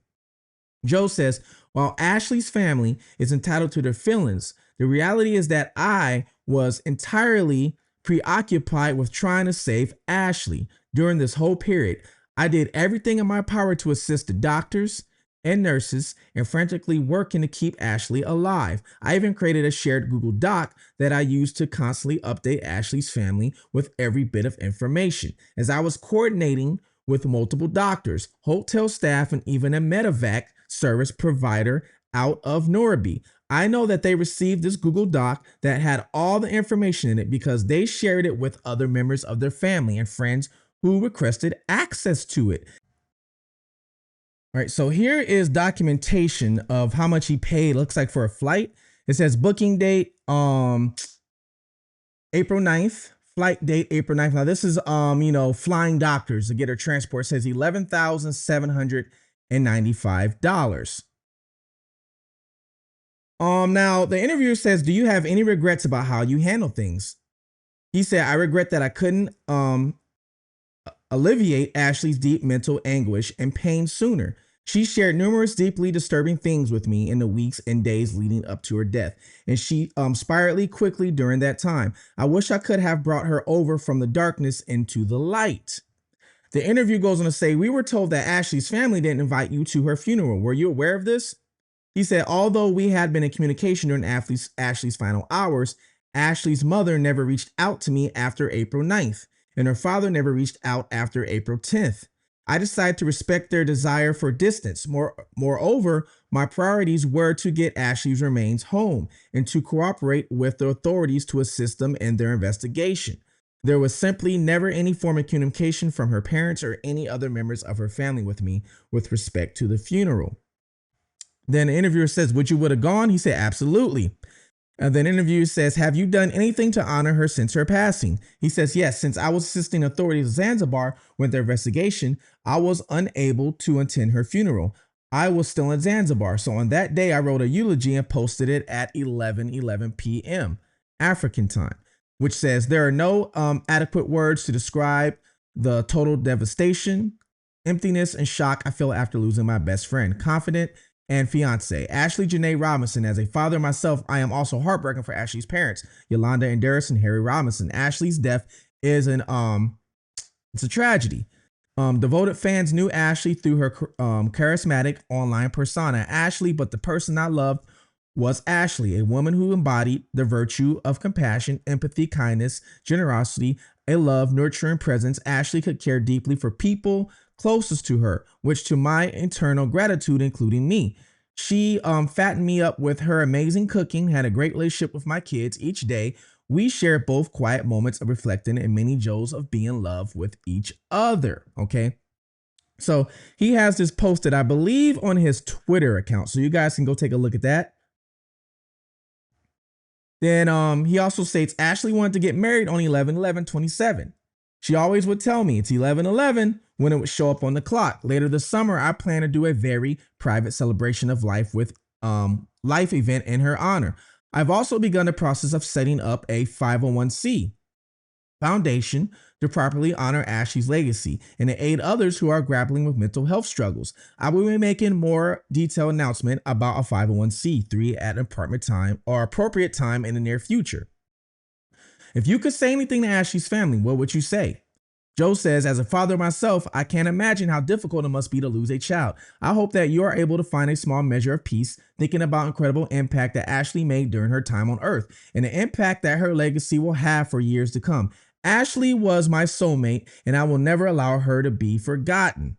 Joe says, while Ashlee's family is entitled to their feelings, the reality is that I was entirely preoccupied with trying to save Ashlee during this whole period. I did everything in my power to assist the doctors and nurses and frantically working to keep Ashlee alive. I even created a shared Google Doc that I used to constantly update Ashlee's family with every bit of information. As I was coordinating with multiple doctors, hotel staff, and even a medevac service provider out of Norby. I know that they received this Google Doc that had all the information in it because they shared it with other members of their family and friends who requested access to it. All right, so here is documentation of how much he paid. Looks like for a flight. It says booking date April 9th, flight date April 9th. Now this is flying doctors to get her transport. It says $11,795. Now the interviewer says, do you have any regrets about how you handle things? He said, I regret that I couldn't alleviate Ashlee's deep mental anguish and pain sooner. She shared numerous deeply disturbing things with me in the weeks and days leading up to her death, and she spiraled quickly during that time. I wish I could have brought her over from the darkness into the light. The interview goes on to say, we were told that Ashlee's family didn't invite you to her funeral. Were you aware of this? He said, although we had been in communication during Ashlee's final hours, Ashlee's mother never reached out to me after April 9th. And her father never reached out after April 10th. I decided to respect their desire for distance. Moreover, my priorities were to get Ashlee's remains home and to cooperate with the authorities to assist them in their investigation. There was simply never any form of communication from her parents or any other members of her family with me with respect to the funeral. Then the interviewer says, would you have gone? He said, absolutely. And then the interviewer says, have you done anything to honor her since her passing? He says, yes, since I was assisting authorities in Zanzibar with their investigation, I was unable to attend her funeral. I was still in Zanzibar. So on that day, I wrote a eulogy and posted it at 11:11 p.m. African time, which says there are no adequate words to describe the total devastation, emptiness, and shock I feel after losing my best friend, confidant, and fiance, Ashlee Janae Robinson. As a father myself, I am also heartbroken for Ashlee's parents, Yolanda and Darius and Harry Robinson. Ashlee's death is it's a tragedy. Devoted fans knew Ashlee through her charismatic online persona, Ashlee, but the person I loved was Ashlee, a woman who embodied the virtue of compassion, empathy, kindness, generosity, a love, nurturing presence. Ashlee could care deeply for people closest to her, which to my eternal gratitude, including me. She fattened me up with her amazing cooking, had a great relationship with my kids each day. We shared both quiet moments of reflecting and many joys of being in love with each other. Okay. So he has this posted, I believe, on his Twitter account. So you guys can go take a look at that. Then he also states Ashlee wanted to get married on 11/11/27. She always would tell me it's 11/11 when it would show up on the clock. Later this summer, I plan to do a very private celebration of life with life event in her honor. I've also begun the process of setting up a 501c foundation to properly honor Ashlee's legacy and to aid others who are grappling with mental health struggles. I will be making more detailed announcement about a 501c3 at an appropriate time in the near future. If you could say anything to Ashlee's family, what would you say? Joe says, as a father myself, I can't imagine how difficult it must be to lose a child. I hope that you are able to find a small measure of peace, thinking about incredible impact that Ashlee made during her time on Earth and the impact that her legacy will have for years to come. Ashlee was my soulmate, and I will never allow her to be forgotten.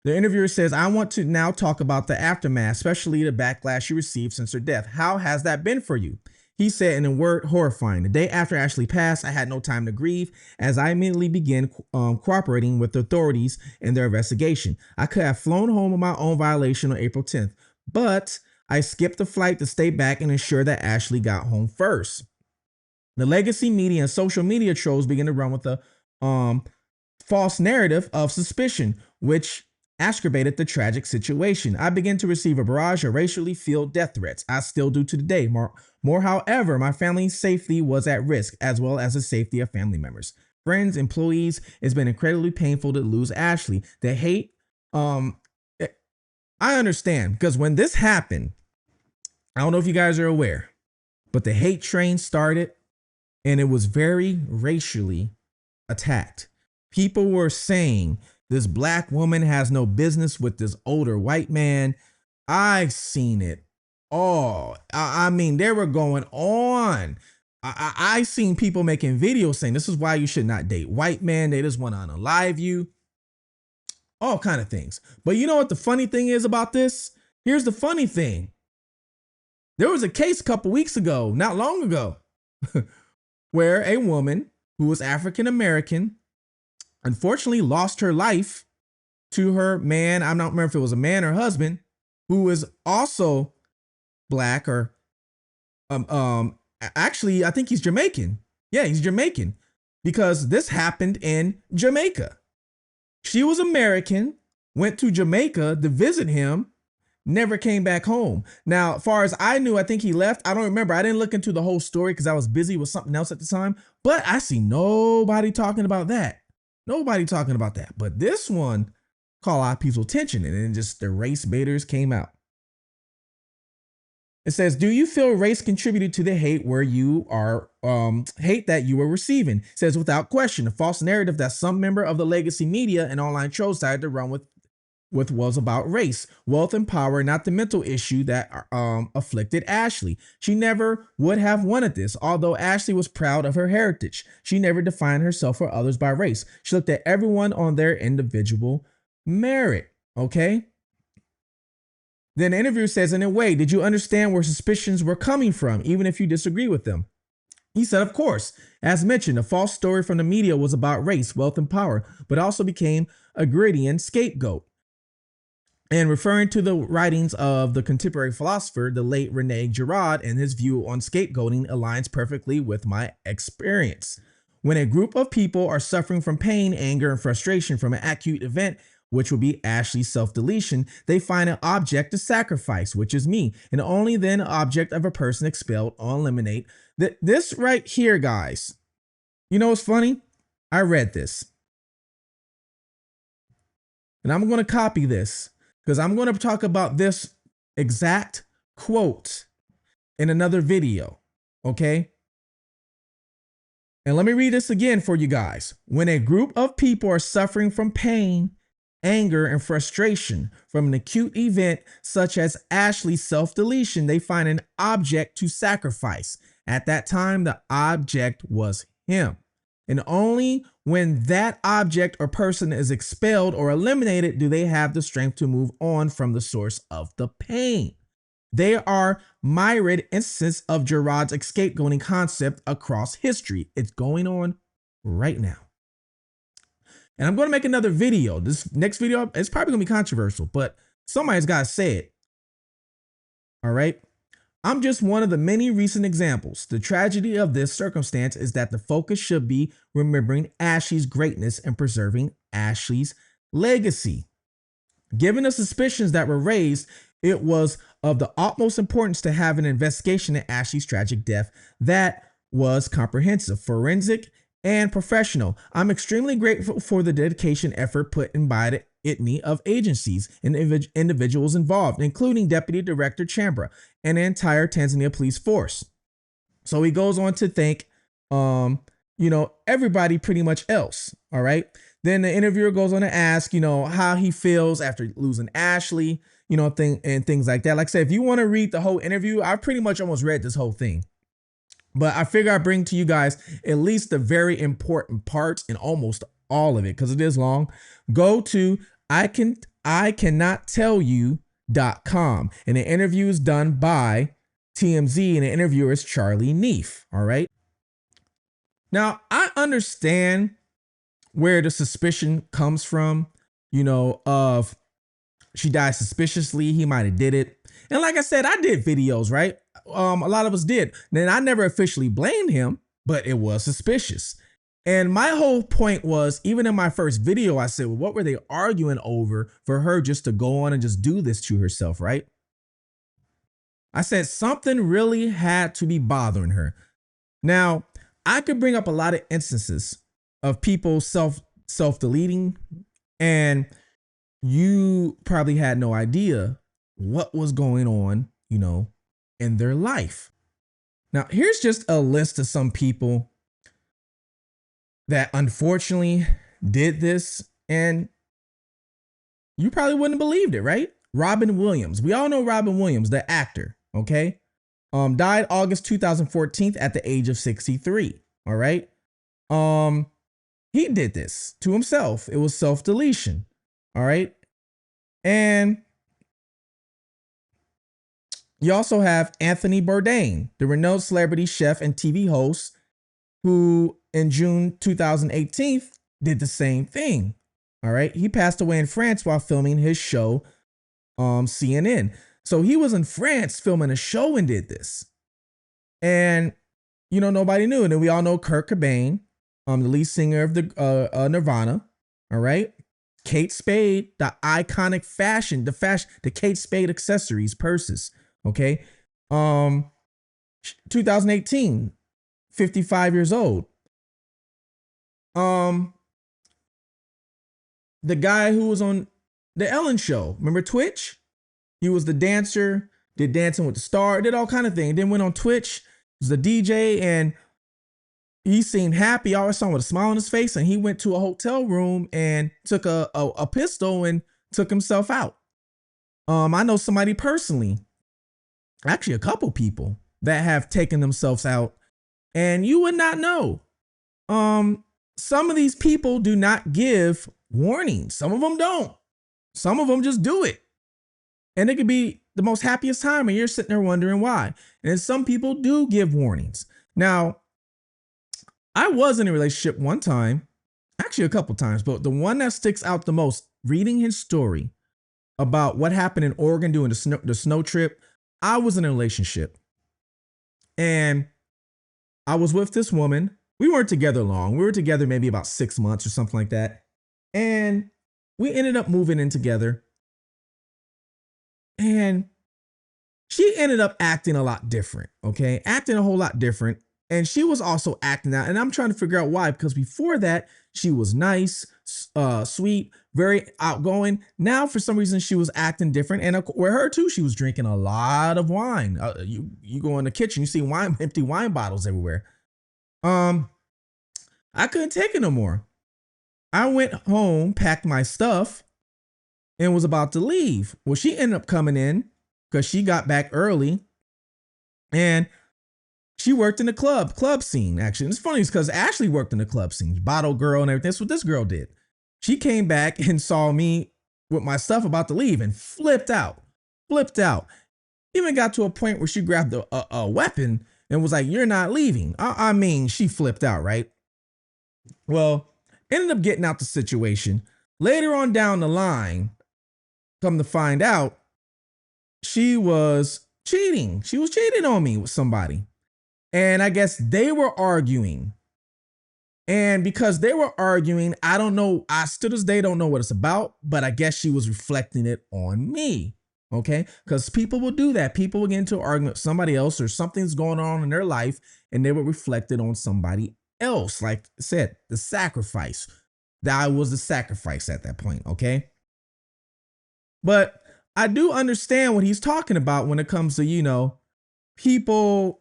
The interviewer says, I want to now talk about the aftermath, especially the backlash she received since her death. How has that been for you? He said in a word, horrifying. The day after Ashlee passed, I had no time to grieve as I immediately began cooperating with the authorities in their investigation. I could have flown home on my own violation on April 10th, but I skipped the flight to stay back and ensure that Ashlee got home first. The legacy media and social media trolls began to run with the false narrative of suspicion, which exacerbated the tragic situation. I began to receive a barrage of racially fueled death threats. I still do to today. More, however, my family's safety was at risk, as well as the safety of family members, friends, employees. It's been incredibly painful to lose Ashlee. The hate, I understand, because when this happened, I don't know if you guys are aware, but the hate train started and it was very racially attacked. People were saying this black woman has no business with this older white man. I've seen it all. I mean, they were going on. I seen people making videos saying this is why you should not date white men. They just want to unalive you. All kind of things. But you know what the funny thing is about this? Here's the funny thing. There was a case a couple weeks ago, not long ago, where a woman who was African American unfortunately lost her life to her man. I'm not remember if it was a man or husband, who was also black or actually I think he's Jamaican. Yeah, he's Jamaican, because this happened in Jamaica. She was American, went to Jamaica to visit him, never came back home. Now, as far as I knew, I think he left. I don't remember. I didn't look into the whole story because I was busy with something else at the time, but I see nobody talking about that. Nobody talking about that. But this one caught a lot of people's attention, and then just the race baiters came out. It says, do you feel race contributed to the hate where you are, hate that you were receiving? It says, without question, the false narrative that some member of the legacy media and online trolls decided to run with was about race, wealth, and power, not the mental issue that afflicted Ashlee. She never would have wanted this, although Ashlee was proud of her heritage. She never defined herself or others by race. She looked at everyone on their individual merit, okay? Then the interviewer says, in a way, did you understand where suspicions were coming from, even if you disagree with them? He said, of course. As mentioned, a false story from the media was about race, wealth, and power, but also became a Gridian scapegoat. And referring to the writings of the contemporary philosopher, the late Rene Girard, and his view on scapegoating aligns perfectly with my experience. When a group of people are suffering from pain, anger, and frustration from an acute event, which will be Ashlee's self-deletion, they find an object to sacrifice, which is me, and only then an object of a person expelled or eliminate. This right here, guys, you know what's funny? I read this. And I'm going to copy this, because I'm going to talk about this exact quote in another video, okay? And let me read this again for you guys. When a group of people are suffering from pain, anger, and frustration from an acute event such as Ashlee's self-deletion, they find an object to sacrifice. At that time, the object was him. And only when that object or person is expelled or eliminated do they have the strength to move on from the source of the pain. They are myriad instances of Girard's scapegoating concept across history. It's going on right now. And I'm going to make another video. This next video, it's probably going to be controversial, but somebody's got to say it. All right. I'm just one of the many recent examples. The tragedy of this circumstance is that the focus should be remembering Ashlee's greatness and preserving Ashlee's legacy. Given the suspicions that were raised, it was of the utmost importance to have an investigation into Ashlee's tragic death that was comprehensive, forensic, and professional. I'm extremely grateful for the dedication effort put in by the litany of agencies and individuals involved, including Deputy Director Chambra and the entire Tanzania police force. So he goes on to thank everybody pretty much else. All right. Then the interviewer goes on to ask, how he feels after losing Ashlee, and things like that. Like I said, if you want to read the whole interview, I pretty much almost read this whole thing. But I figure I bring to you guys at least the very important parts in almost all of it because it is long. Go to I cannot tell you.com, and the interview is done by TMZ, and the interviewer is Charlie Neef. All right. Now, I understand where the suspicion comes from, of she died suspiciously. He might have did it. And like I said, I did videos, right? A lot of us did. Then I never officially blamed him, but it was suspicious. And my whole point was, even in my first video, I said, well, what were they arguing over for her just to go on and just do this to herself, right? I said something really had to be bothering her. Now, I could bring up a lot of instances of people self-deleting, and you probably had no idea what was going on, in their life. Now, here's just a list of some people that unfortunately did this, and you probably wouldn't have believed it, right? Robin Williams. We all know Robin Williams, the actor, okay? Died August 2014 at the age of 63, all right? He did this to himself. It was self-deletion, all right? And you also have Anthony Bourdain, the renowned celebrity chef and TV host, who in June 2018 did the same thing. All right. He passed away in France while filming his show, CNN. So he was in France filming a show and did this. And, nobody knew. And then we all know Kurt Cobain, the lead singer of the Nirvana. All right. Kate Spade, the iconic the Kate Spade accessories, purses. Okay. 2018, 55 years old. The guy who was on the Ellen show, remember Twitch? He was the dancer, did Dancing with the Star, did all kind of things. Then went on Twitch, was the DJ, and he seemed happy. I always saw him with a smile on his face, and he went to a hotel room and took a pistol and took himself out. I know somebody personally, actually a couple people, that have taken themselves out, and you would not know. Some of these people do not give warnings. Some of them don't. Some of them just do it. And it could be the most happiest time, and you're sitting there wondering why. And some people do give warnings. Now, I was in a relationship one time, actually a couple times, but the one that sticks out the most, reading his story about what happened in Oregon during the snow trip, I was in a relationship. And I was with this woman. We weren't together long. We were together maybe about 6 months or something like that. And we ended up moving in together. And she ended up acting a lot different, okay? Acting a whole lot different. And she was also acting out. And I'm trying to figure out why, because before that, she was nice, sweet, very outgoing. Now, for some reason, she was acting different. And with her, too, she was drinking a lot of wine. You go in the kitchen, you see empty wine bottles everywhere. I couldn't take it no more. I went home, packed my stuff, and was about to leave. Well, she ended up coming in because she got back early, and she worked in the club scene, actually. And it's funny because Ashlee worked in the club scene, bottle girl and everything. That's what this girl did. She came back and saw me with my stuff about to leave and flipped out. Even got to a point where she grabbed a weapon and was like, "You're not leaving." I mean, she flipped out, right? Well, ended up getting out the situation. Later on down the line, come to find out, she was cheating. She was cheating on me with somebody. And I guess they were arguing. And because they were arguing, I don't know, I still to this day don't know what it's about, but I guess she was reflecting it on me. Okay? Because people will do that. People will get into an argument with somebody else, or something's going on in their life, and they will reflect it on somebody else. Like I said, the sacrifice. That I was the sacrifice at that point. Okay? But I do understand what he's talking about when it comes to, people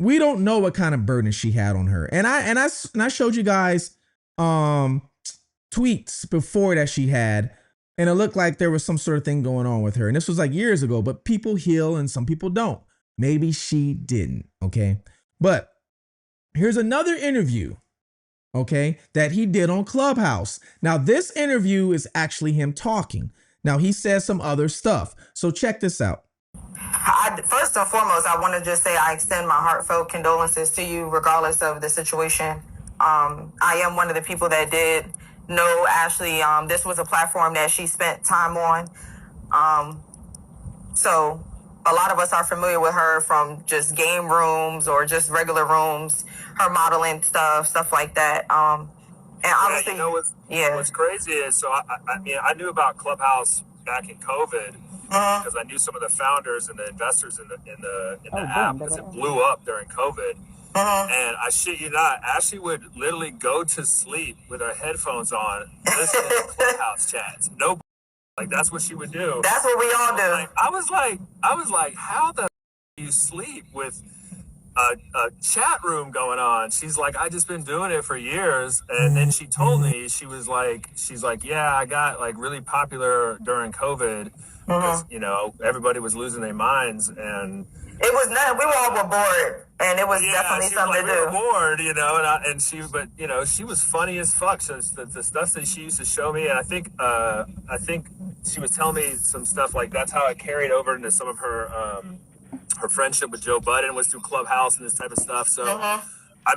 we don't know what kind of burden she had on her. And I showed you guys tweets before that she had, and it looked like there was some sort of thing going on with her. And this was like years ago, but people heal and some people don't. Maybe she didn't, okay? But here's another interview, okay, that he did on Clubhouse. Now, this interview is actually him talking. Now, he says some other stuff. So check this out. First and foremost, I want to just say I extend my heartfelt condolences to you, regardless of the situation. I am one of the people that did know Ashlee. This was a platform that she spent time on. So a lot of us are familiar with her from just game rooms or just regular rooms, her modeling stuff like that. And obviously, what's crazy is, so I mean, I knew about Clubhouse back in COVID because I knew some of the founders and the investors in the app because it blew up during COVID. And I shit you not, Ashlee would literally go to sleep with her headphones on, listening to Clubhouse chats. No, like that's what she would do. That's what we all do. I was like, how the do you sleep with a chat room going on? She's like, I just been doing it for years. And then she told me, she's like, yeah, I got like really popular during COVID because, you know, everybody was losing their minds and it was nothing. We all were bored, and it was definitely something to do. We were bored, you know, but you know, she was funny as fuck. So the stuff that she used to show me, and I think she was telling me some stuff like that's how it carried over into some of her friendship with Joe Budden was through Clubhouse and this type of stuff. So, I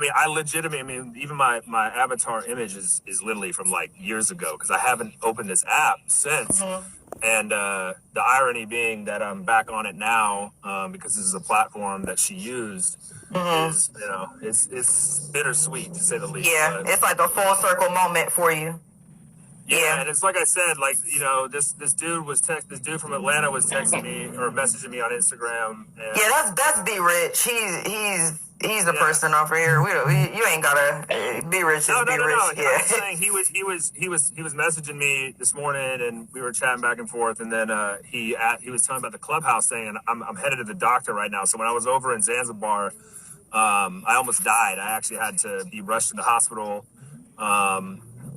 mean, even my avatar image is literally from like years ago because I haven't opened this app since. And the irony being that I'm back on it now because this is a platform that she used is, you know, it's bittersweet to say the least. Yeah, it's like a full circle moment for you. Yeah, and it's like I said, like, you know, this dude from Atlanta was texting me or messaging me on Instagram. And yeah, that's B Rich. He's the person over here. You ain't gotta be rich. No. Yeah. I'm saying he was messaging me this morning, and we were chatting back and forth. And then he was telling me about the Clubhouse thing, and I'm headed to the doctor right now. So when I was over in Zanzibar, I almost died. I actually had to be rushed to the hospital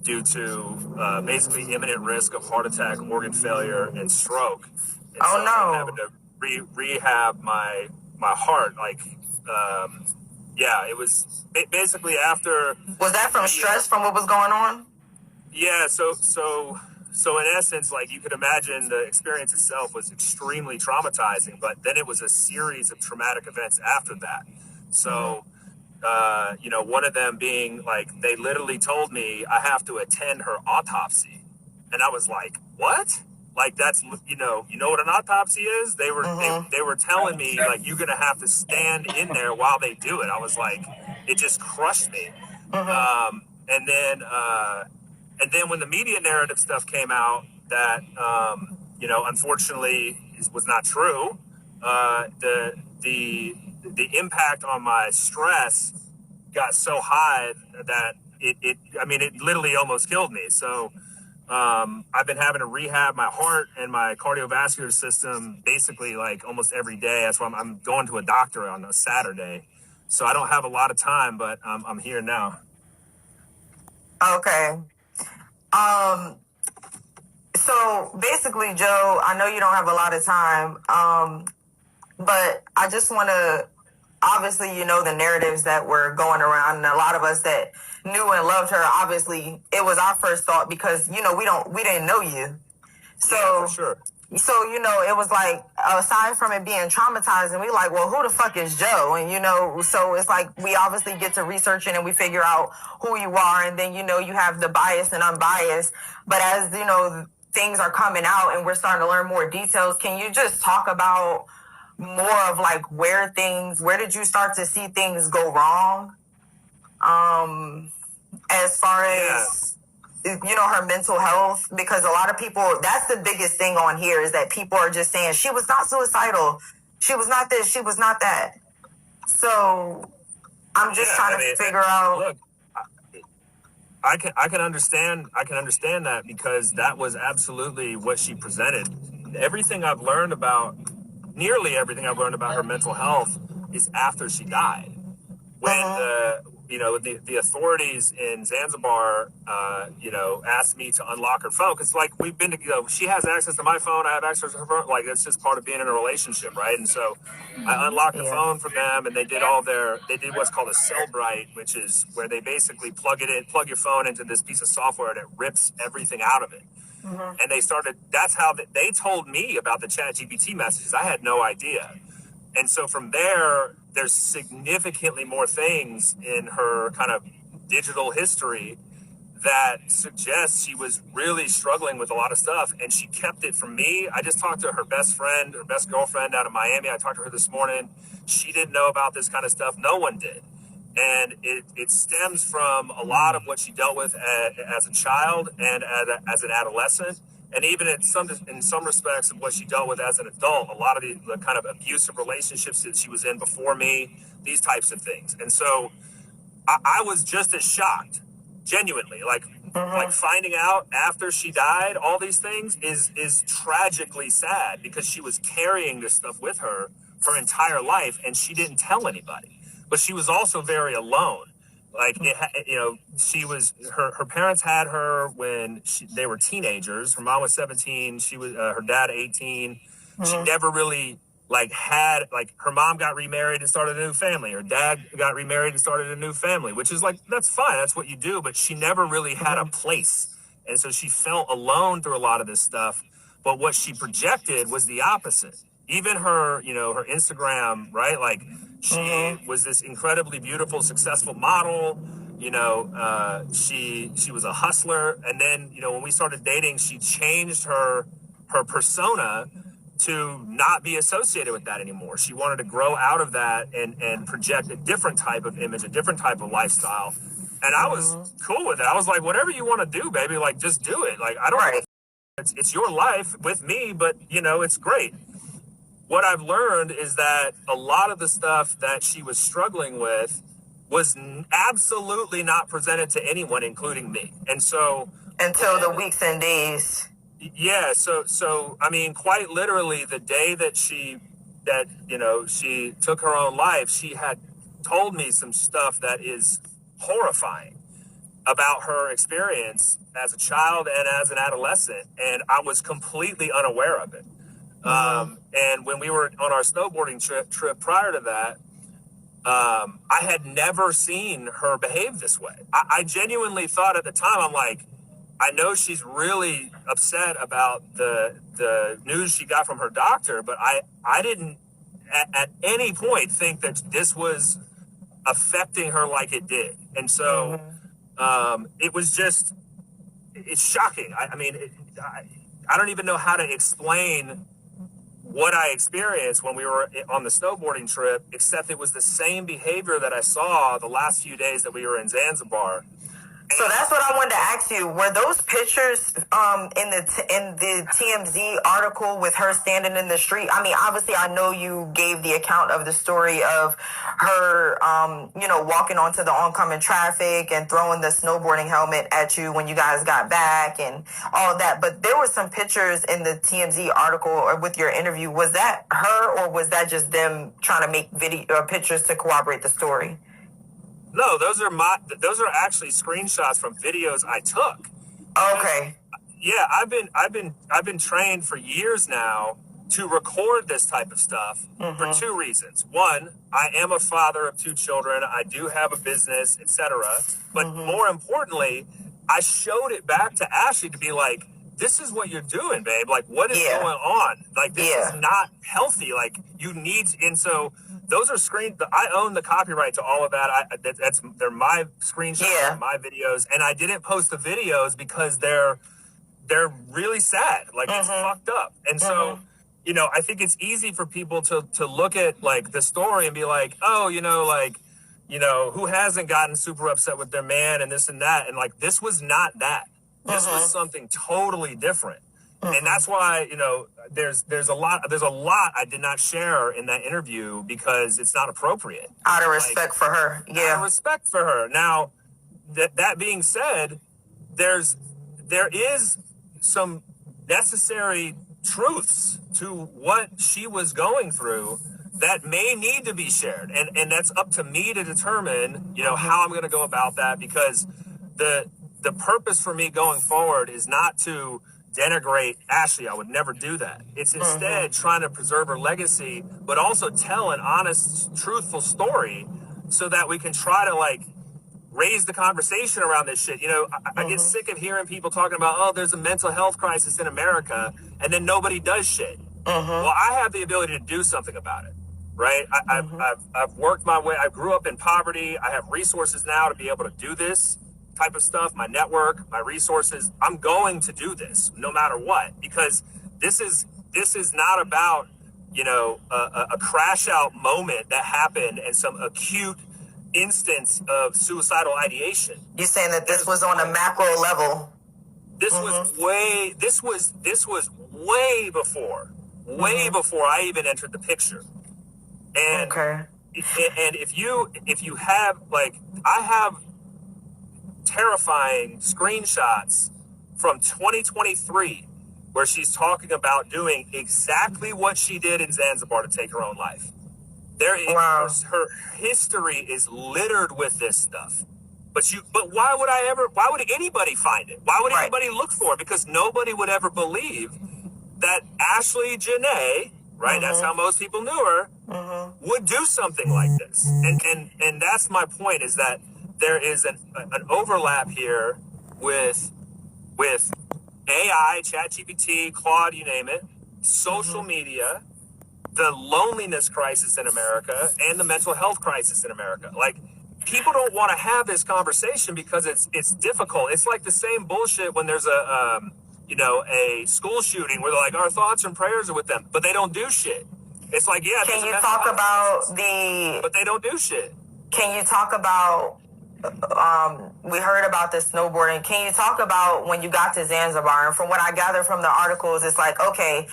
due to basically imminent risk of heart attack, organ failure, and stroke. And oh so no! I'm having to rehab my heart, like. Yeah, it was basically after. Was that from stress from what was going on? Yeah, so in essence, like you could imagine, the experience itself was extremely traumatizing, but then it was a series of traumatic events after that. So, you know, one of them being like they literally told me I have to attend her autopsy, and I was like, what? Like that's, you know what an autopsy is? They were telling me like you're gonna have to stand in there while they do it. I was like, it just crushed me. And then when the media narrative stuff came out that you know, unfortunately was not true, the impact on my stress got so high that it literally almost killed me. So I've been having to rehab my heart and my cardiovascular system basically like almost every day. That's why I'm going to a doctor on a Saturday. So I don't have a lot of time, but I'm here now. Okay. So basically, Joe, I know you don't have a lot of time, but I just want to, obviously, you know, the narratives that were going around, and a lot of us that knew and loved her, obviously, it was our first thought because, you know, we didn't know you. So, yeah, for sure. So, you know, it was like, aside from it being traumatizing, we like, well, who the fuck is Joe? And, you know, so it's like we obviously get to researching and we figure out who you are. And then, you know, you have the biased and unbiased. But as, you know, things are coming out and we're starting to learn more details, can you just talk about more of like where did you start to see things go wrong? As far as, you know, her mental health, because a lot of people, that's the biggest thing on here is that people are just saying she was not suicidal. She was not this, she was not that. So I'm just trying to figure out. Look, I can understand that because that was absolutely what she presented. Nearly everything I've learned about her mental health is after she died. when the authorities in Zanzibar, asked me to unlock her phone, because like we've been to, she has access to my phone, I have access to her phone, like it's just part of being in a relationship, right? And so I unlocked the phone for them, and they did what's called a cell bright, which is where they basically plug your phone into this piece of software, and it rips everything out of it. And that's how they told me about the ChatGPT messages. I had no idea. And so from there's significantly more things in her kind of digital history that suggests she was really struggling with a lot of stuff, and she kept it from me. I just talked to her best girlfriend out of Miami. I talked to her this morning. She didn't know about this kind of stuff. No one did. And it stems from a lot of what she dealt with as a child and as an adolescent. And even in some respects of what she dealt with as an adult, a lot of the kind of abusive relationships that she was in before me, these types of things. And so I was just as shocked, genuinely, like finding out after she died, all these things is tragically sad, because she was carrying this stuff with her entire life, and she didn't tell anybody. But she was also very alone. Like, her parents had her when they were teenagers. Her mom was 17. She was, her dad 18. She never really her mom got remarried and started a new family. Her dad got remarried and started a new family, which is like, that's fine. That's what you do. But she never really had a place. And so she felt alone through a lot of this stuff. But what she projected was the opposite. Even her, her Instagram, right? Like, she was this incredibly beautiful, successful model. She was a hustler. And then, when we started dating, she changed her persona to not be associated with that anymore. She wanted to grow out of that and project a different type of image, a different type of lifestyle. And I was cool with it. I was like, whatever you want to do, baby, like, just do it. Like, I don't, it's your life with me, but it's great. What I've learned is that a lot of the stuff that she was struggling with was absolutely not presented to anyone, including me. And so until the weeks and days. Yeah. So I mean, quite literally, the day that she took her own life, she had told me some stuff that is horrifying about her experience as a child and as an adolescent. And I was completely unaware of it. And when we were on our snowboarding trip prior to that, I had never seen her behave this way. I genuinely thought at the time, I'm like, I know she's really upset about the news she got from her doctor, but I didn't at any point think that this was affecting her like it did. And so it was just, it's shocking. I don't even know how to explain what I experienced when we were on the snowboarding trip, except it was the same behavior that I saw the last few days that we were in Zanzibar. So that's what I wanted to ask you. Were those pictures in the TMZ article with her standing in the street? I mean, obviously, I know you gave the account of the story of her, walking onto the oncoming traffic and throwing the snowboarding helmet at you when you guys got back and all of that. But there were some pictures in the TMZ article or with your interview. Was that her, or was that just them trying to make pictures to corroborate the story? No, those are actually screenshots from videos I took. Okay. Yeah, I've been trained for years now to record this type of stuff for two reasons. One, I am a father of two children. I do have a business, etc. But more importantly, I showed it back to Ashlee to be like, this is what you're doing, babe. Like, what is going on? Like, this is not healthy. Like, you need, and so those are I own the copyright to all of that. They're my screenshots, my videos, and I didn't post the videos because they're really sad. Like, it's fucked up. And so, I think it's easy for people to look at like the story and be like, oh, who hasn't gotten super upset with their man and this and that, and like, this was not that. This was something totally different. And that's why, there's a lot I did not share in that interview because it's not appropriate. Out of respect for her. Yeah. Out of respect for her. Now, that being said, there is some necessary truths to what she was going through that may need to be shared, and that's up to me to determine, you know, how I'm going to go about that, because the purpose for me going forward is not to denigrate Ashlee. I would never do that. It's instead trying to preserve her legacy, but also tell an honest, truthful story so that we can try to like raise the conversation around this shit. You know, I get sick of hearing people talking about, oh, there's a mental health crisis in America, and then nobody does shit. Well, I have the ability to do something about it, right? I've worked my way. I grew up in poverty. I have resources now to be able to do this type of stuff, my network, my resources. I'm going to do this no matter what, because this is not about, you know, a crash out moment that happened and some acute instance of suicidal ideation. You're saying that this was on a macro level. This was way before I even entered the picture. And and if you have, like, I have terrifying screenshots from 2023 where she's talking about doing exactly what she did in Zanzibar to take her own life. Her history is littered with this stuff. But why would anybody find it? Why would anybody look for it? Because nobody would ever believe that Ashlee Janae, right? That's how most people knew her, would do something like this. And that's my point, is that there is an overlap here with AI, ChatGPT, Claude, you name it, social media, the loneliness crisis in America, and the mental health crisis in America. Like, people don't want to have this conversation because it's difficult. It's like the same bullshit when there's a school shooting where they're like, our thoughts and prayers are with them, but they don't do shit. It's like, yeah. Can you talk about but they don't do shit. Can you talk about, we heard about the snowboarding. Can you talk about when you got to Zanzibar? And from what I gather from the articles, it's like, okay,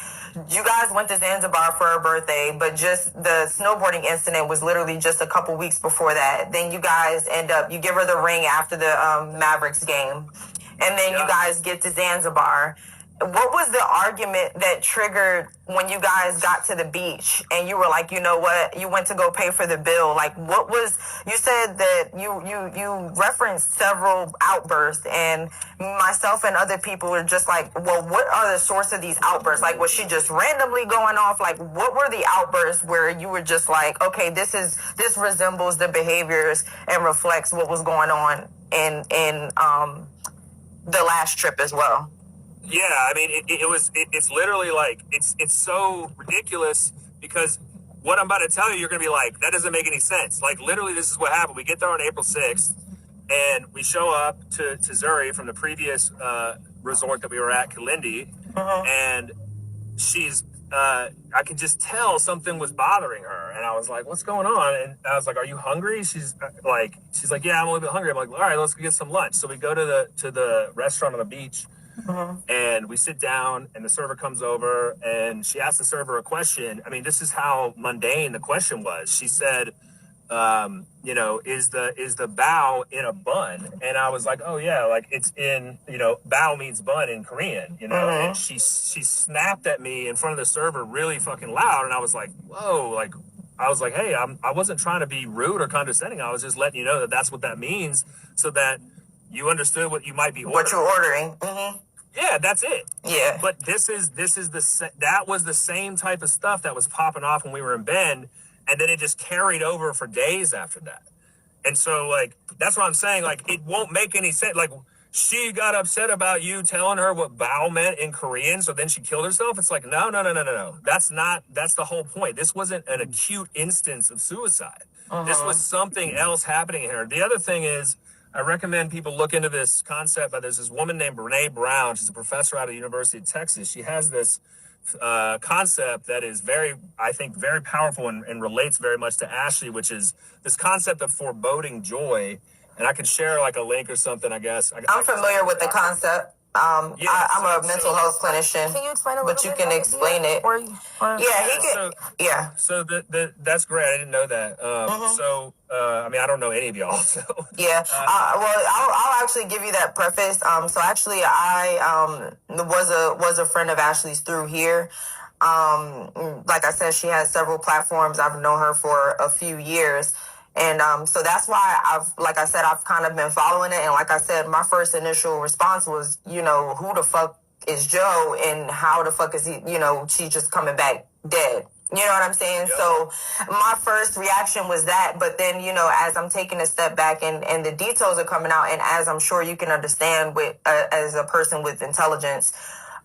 you guys went to Zanzibar for her birthday, but just the snowboarding incident was literally just a couple weeks before that. Then you guys you give her the ring after the Mavericks game. And then you guys get to Zanzibar. What was the argument that triggered when you guys got to the beach and you were like, you know what, you went to go pay for the bill? Like, what was, you said that you referenced several outbursts, and myself and other people were just like, well, what are the source of these outbursts? Like, was she just randomly going off? Like, what were the outbursts where you were just like, okay, this resembles the behaviors and reflects what was going on in the last trip as well? Yeah, I mean, it's literally like, it's so ridiculous, because what I'm about to tell you, you're going to be like, that doesn't make any sense. Like, literally, this is what happened. We get there on April 6th, and we show up to Zuri from the previous resort that we were at, Kalindi, and she's, I could just tell something was bothering her. And I was like, what's going on? And I was like, are you hungry? She's like, yeah, I'm a little bit hungry. I'm like, all right, let's go get some lunch. So we go to the restaurant on the beach. And we sit down, and the server comes over, and she asked the server a question. I mean, this is how mundane the question was. She said, is the bao in a bun? And I was like, oh yeah, like, it's in, bao means bun in Korean, and she snapped at me in front of the server really fucking loud. And I was like, whoa, like, I was like, hey, I wasn't trying to be rude or condescending. I was just letting you know that that's what that means, so that you understood what you might be ordering. What you're ordering. Yeah, that's it. Yeah. But that was the same type of stuff that was popping off when we were in Bend, and then it just carried over for days after that. And so, like, that's what I'm saying. Like, it won't make any sense. Like, she got upset about you telling her what bao meant in Korean, so then she killed herself. It's like, no. That's the whole point. This wasn't an acute instance of suicide. This was something else happening here. The other thing is, I recommend people look into this concept. But there's this woman named Brene Brown. She's a professor out of the University of Texas. She has this concept that is very powerful and relates very much to Ashlee, which is this concept of foreboding joy. And I could share like a link or something, I guess. I'm familiar with the concept. I'm a mental health clinician. Can you explain a little bit? But you can explain it. So that's great. I didn't know that. I mean, I don't know any of y'all. So I'll actually give you that preface. So actually, I was a friend of Ashlee's through here. Like I said, she has several platforms. I've known her for a few years. And so that's why like I said, I've kind of been following it. And like I said, my first initial response was, who the fuck is Joe and how the fuck is he, she's just coming back dead. You know what I'm saying? Yep. So my first reaction was that. But then, as I'm taking a step back and the details are coming out, and as I'm sure you can understand with as a person with intelligence,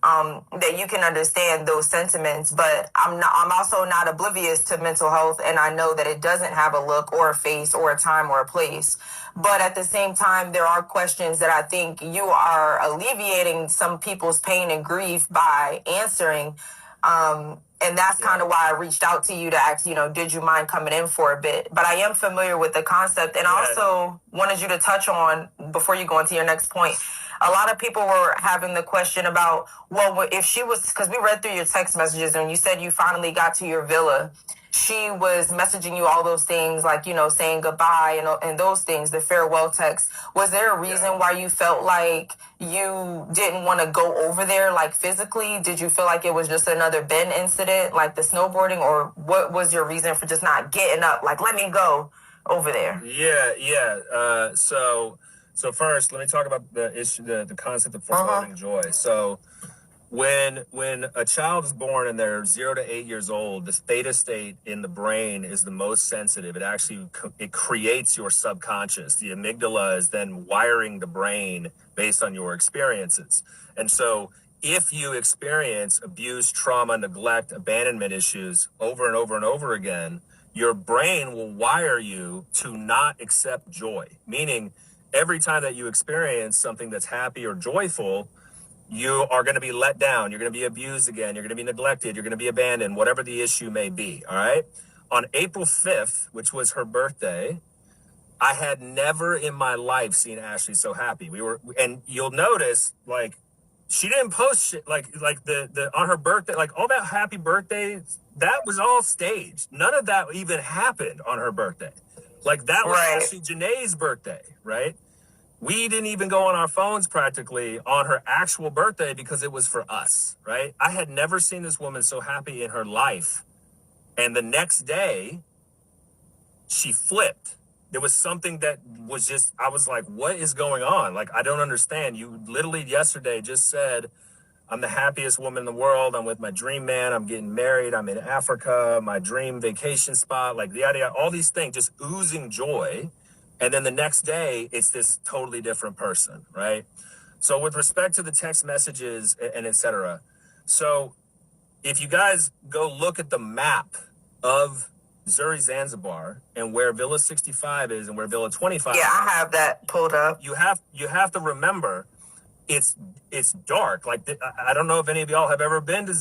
that you can understand those sentiments, but I'm also not oblivious to mental health, and I know that it doesn't have a look or a face or a time or a place. But at the same time, there are questions that I think you are alleviating some people's pain and grief by answering. And that's kind of why I reached out to you to ask, did you mind coming in for a bit? But I am familiar with the concept. And I also wanted you to touch on, before you go into your next point, a lot of people were having the question about, well, if she was, because we read through your text messages and you said you finally got to your villa. She was messaging you all those things, like, saying goodbye and those things, the farewell text. Was there a reason why you felt like you didn't want to go over there, like physically? Did you feel like it was just another Ben incident, like the snowboarding, or what was your reason for just not getting up, like, let me go over there? So first, let me talk about the issue, the concept of foreboding joy. So when a child is born and they're 0 to 8 years old, the theta state in the brain is the most sensitive. It actually it creates your subconscious. The amygdala is then wiring the brain based on your experiences. And so if you experience abuse, trauma, neglect, abandonment issues over and over and over again, your brain will wire you to not accept joy. Meaning, every time that you experience something that's happy or joyful, you are going to be let down. You're going to be abused again. You're going to be neglected. You're going to be abandoned, whatever the issue may be. All right. On April 5th, which was her birthday, I had never in my life seen Ashlee so happy. And you'll notice, like, she didn't post shit like the on her birthday, like all that happy birthday, that was all staged. None of that even happened on her birthday. Like, that was Ashlee Janae's birthday, right? We didn't even go on our phones practically on her actual birthday because it was for us, right? I had never seen this woman so happy in her life. And the next day, she flipped. There was something that was just, I was like, what is going on? Like, I don't understand. You literally yesterday just said, I'm the happiest woman in the world. I'm with my dream man. I'm getting married. I'm in Africa, my dream vacation spot, like yada, yada, all these things, just oozing joy. And then the next day, it's this totally different person, right? So with respect to the text messages and et cetera, so if you guys go look at the map of Zuri Zanzibar and where Villa 65 is and where Villa 25 is. I have that pulled up. You have to remember, it's dark. Like, I don't know if any of y'all have ever been to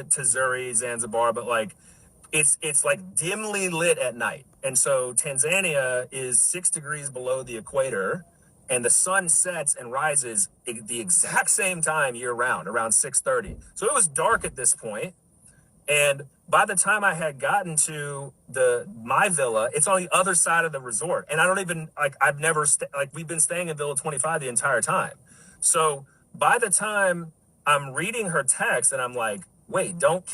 Zuri Zanzibar, but like, it's like dimly lit at night. And so Tanzania is 6 degrees below the equator, and the sun sets and rises the exact same time year round, around 6:30. So it was dark at this point. And by the time I had gotten to my villa, it's on the other side of the resort. And I don't even, like, I've never, we've been staying in Villa 25 the entire time. So by the time I'm reading her text and I'm like, wait, don't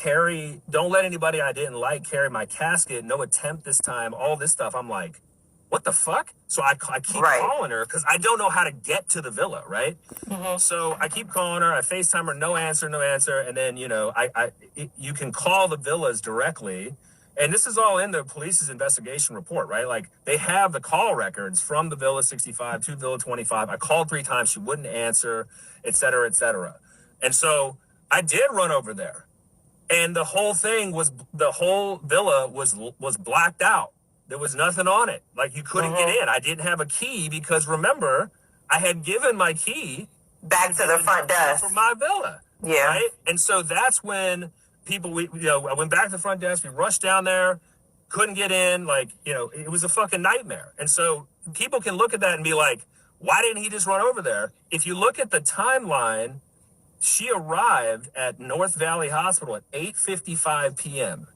let anybody I didn't like carry my casket, no attempt this time, all this stuff. I'm like, what the fuck? So I keep calling her because I don't know how to get to the villa, right? Mm-hmm. So I keep calling her, I FaceTime her, no answer. And then, you can call the villas directly. And this is all in the police's investigation report, right? Like, they have the call records from the Villa 65 to Villa 25. I called 3 times, she wouldn't answer, et cetera, et cetera. And so I did run over there. And the whole villa was blacked out. There was nothing on it. Like, you couldn't get in. I didn't have a key because, remember, I had given my key back to the front desk for my villa. Yeah. Right? And so that's when people, I went back to the front desk. We rushed down there, couldn't get in. Like, it was a fucking nightmare. And so people can look at that and be like, why didn't he just run over there? If you look at the timeline, she arrived at North Valley Hospital at 8:55 p.m.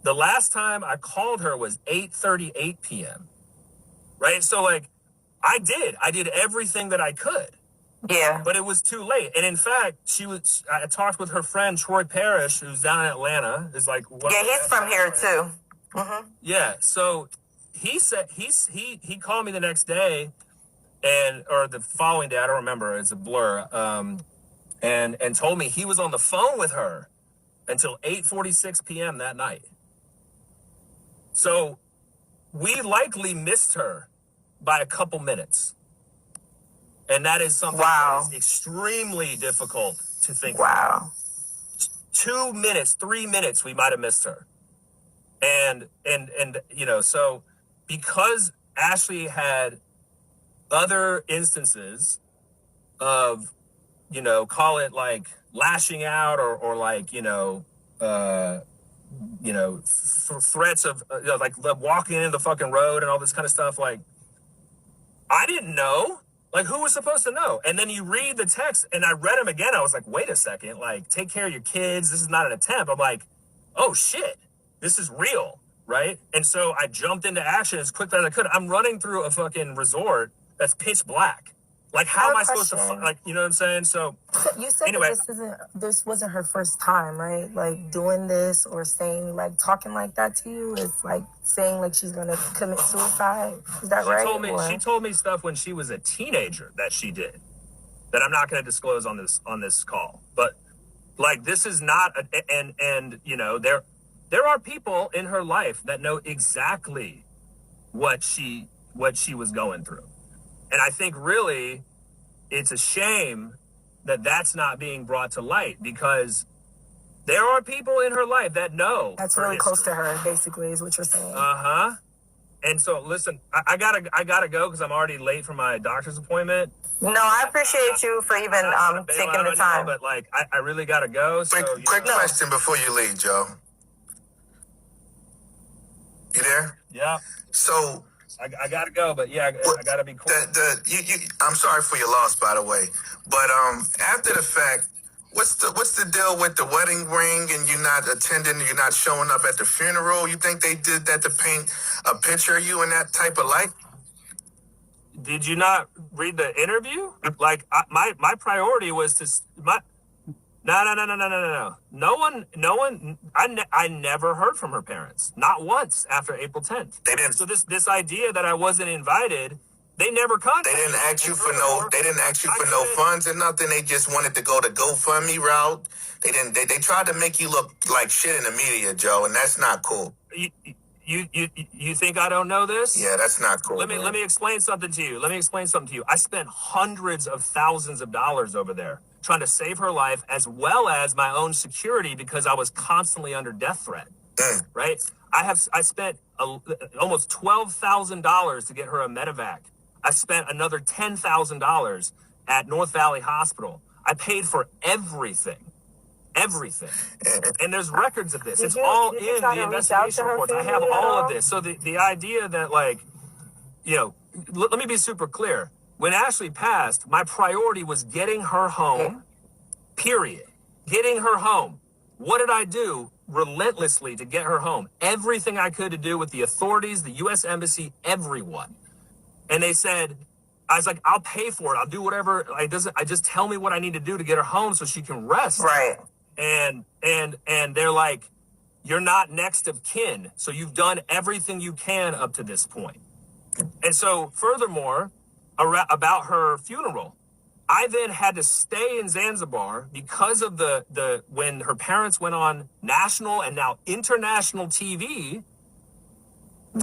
The last time I called her was 8:38 p.m. Right? So, like, I did everything that I could. Yeah. But it was too late. And in fact, I talked with her friend, Troy Parrish, who's down in Atlanta. Is like, yeah, he's from here too. Mm-hmm. Yeah. So he said, he called me the next day or the following day, I don't remember, it's a blur. And told me he was on the phone with her until 8:46 p.m. that night. So we likely missed her by a couple minutes. And that is something that is extremely difficult to think about. 2 minutes, 3 minutes, we might have missed her. And you know, so because Ashlee had other instances of, you know, call it like lashing out or like, for threats of like walking in the fucking road and all this kind of stuff. Like, I didn't know. Like, who was supposed to know? And then you read the text, and I read them again. I was like, wait a second. Like, take care of your kids. This is not an attempt. I'm like, oh shit, this is real, right? And so I jumped into action as quickly as I could. I'm running through a fucking resort that's pitch black. Like, how am I supposed to, like, you know what I'm saying? So you said anyway, that this wasn't her first time, right? Like, doing this or saying, like, talking like that to you is like saying like she's gonna commit suicide. Is that right? She told me stuff when she was a teenager that she did that I'm not going to disclose on this call. But like, this is not and you know, there are people in her life that know exactly what she was going through. And I think really it's a shame that that's not being brought to light, because there are people in her life that know. That's really close to her, basically, is what you're saying. Uh-huh. And so, listen, I gotta go because I'm already late for my doctor's appointment. No, I appreciate you for even taking the time. But like, I really gotta go. So, quick question before you leave, Joe. You there? Yeah. So I gotta go, but yeah, I gotta be cool. I'm sorry for your loss, by the way. But after the fact, what's the deal with the wedding ring and you not attending, you're not showing up at the funeral? You think they did that to paint a picture of you in that type of light? Did you not read the interview? Like, my priority was to No. No one. I never heard from her parents. Not once after April 10th. They didn't. So this idea that I wasn't invited, they never contacted. They didn't ask you for no. They didn't ask you for no funds or nothing. They just wanted to go the GoFundMe route. They didn't. They tried to make you look like shit in the media, Joe, and that's not cool. You think I don't know this? Yeah, that's not cool. Let me explain something to you. I spent hundreds of thousands of dollars over there trying to save her life, as well as my own security, because I was constantly under death threat. Right? I spent almost $12,000 to get her a medevac. I spent another $10,000 at North Valley Hospital. I paid for everything. And there's records of this. It's all in the investigation reports. I have all of this. So the idea that, like, you know, let me be super clear. When Ashlee passed, my priority was getting her home, period. Getting her home. What did I do relentlessly to get her home? Everything I could to do with the authorities, the U.S. Embassy, everyone. And they said, I was like, I'll pay for it. I'll do whatever. I just tell me what I need to do to get her home so she can rest. Right. And they're like, you're not next of kin. So you've done everything you can up to this point. And so furthermore, about her funeral, I then had to stay in Zanzibar because of the when her parents went on national and now international TV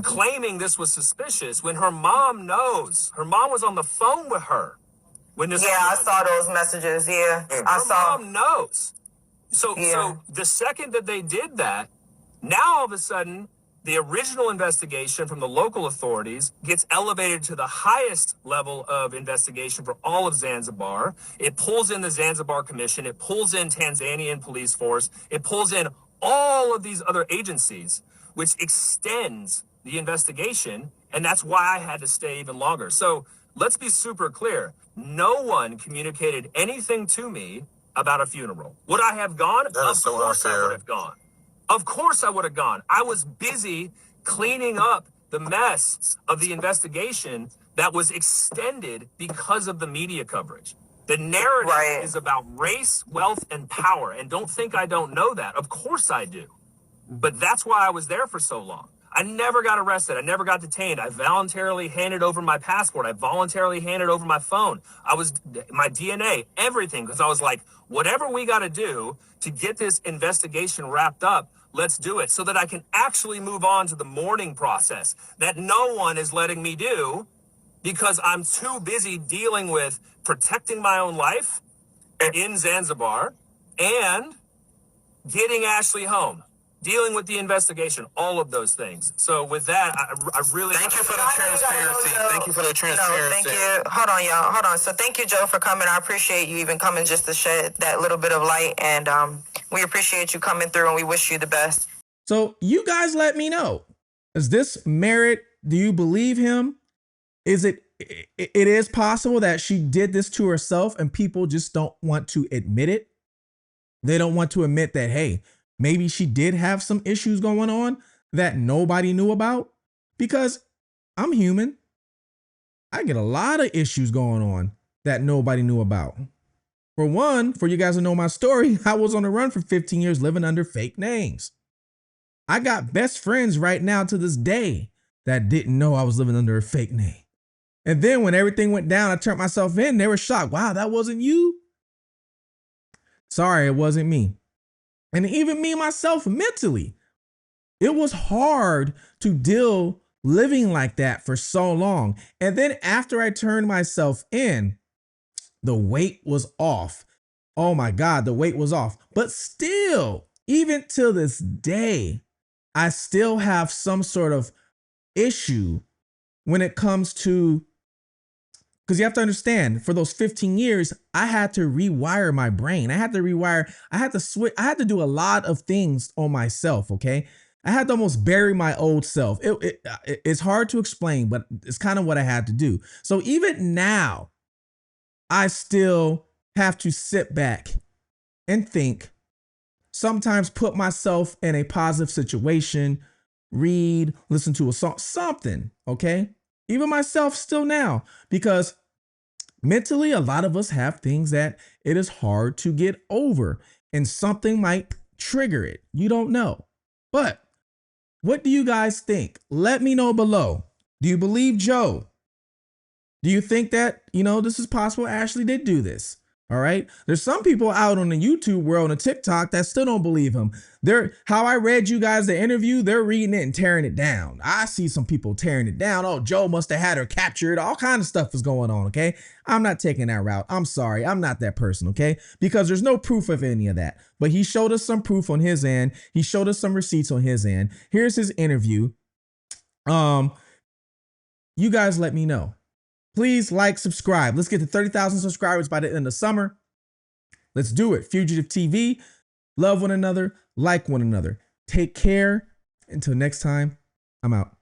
claiming this was suspicious, when her mom was on the phone with her when this I saw those messages. Her mom knows. So the second that they did that, now all of a sudden, the original investigation from the local authorities gets elevated to the highest level of investigation for all of Zanzibar. It pulls in the Zanzibar Commission. It pulls in Tanzanian police force. It pulls in all of these other agencies, which extends the investigation. And that's why I had to stay even longer. So let's be super clear. No one communicated anything to me about a funeral. Would I have gone? Of course I would have gone. Of course I would have gone. I was busy cleaning up the mess of the investigation that was extended because of the media coverage. The narrative Right. is about race, wealth, and power. And don't think I don't know that. Of course I do. But that's why I was there for so long. I never got arrested. I never got detained. I voluntarily handed over my passport. I voluntarily handed over my phone. My DNA, everything, because I was like, whatever we got to do to get this investigation wrapped up, let's do it so that I can actually move on to the mourning process that no one is letting me do because I'm too busy dealing with protecting my own life in Zanzibar and getting Ashlee home, dealing with the investigation, all of those things. So with that, I really... Thank you for the transparency. Thank you for the No, transparency. thank you. Hold on, y'all. Hold on. So thank you, Joe, for coming. I appreciate you even coming just to shed that little bit of light. And we appreciate you coming through, and we wish you the best. So you guys let me know. Is this merit? Do you believe him? Is it is possible that she did this to herself and people just don't want to admit it? They don't want to admit that, hey, maybe she did have some issues going on that nobody knew about? Because I'm human. I get a lot of issues going on that nobody knew about. For one, for you guys to know my story, I was on the run for 15 years living under fake names. I got best friends right now to this day that didn't know I was living under a fake name. And then when everything went down, I turned myself in. They were shocked. Wow, that wasn't you? Sorry, it wasn't me. And even me myself mentally, it was hard to deal living like that for so long. And then after I turned myself in, the weight was off. Oh my God, the weight was off. But still, even till this day, I still have some sort of issue when it comes to, because you have to understand, for those 15 years, I had to rewire my brain. I had to switch. I had to do a lot of things on myself, okay? I had to almost bury my old self. It's hard to explain, but it's kind of what I had to do. So even now, I still have to sit back and think, sometimes put myself in a positive situation, read, listen to a song, something, okay? Even myself still now, because mentally, a lot of us have things that it is hard to get over and something might trigger it. You don't know. But what do you guys think? Let me know below. Do you believe Joe? Do you think that, this is possible? Ashlee did do this. All right. There's some people out on the YouTube world, on the TikTok, that still don't believe him. How I read you guys the interview, they're reading it and tearing it down. I see some people tearing it down. Oh, Joe must have had her captured. All kind of stuff is going on. OK, I'm not taking that route. I'm sorry. I'm not that person. OK, because there's no proof of any of that. But he showed us some proof on his end. He showed us some receipts on his end. Here's his interview. You guys let me know. Please like, subscribe. Let's get to 30,000 subscribers by the end of summer. Let's do it. Fugitive TV. Love one another. Like one another. Take care. Until next time, I'm out.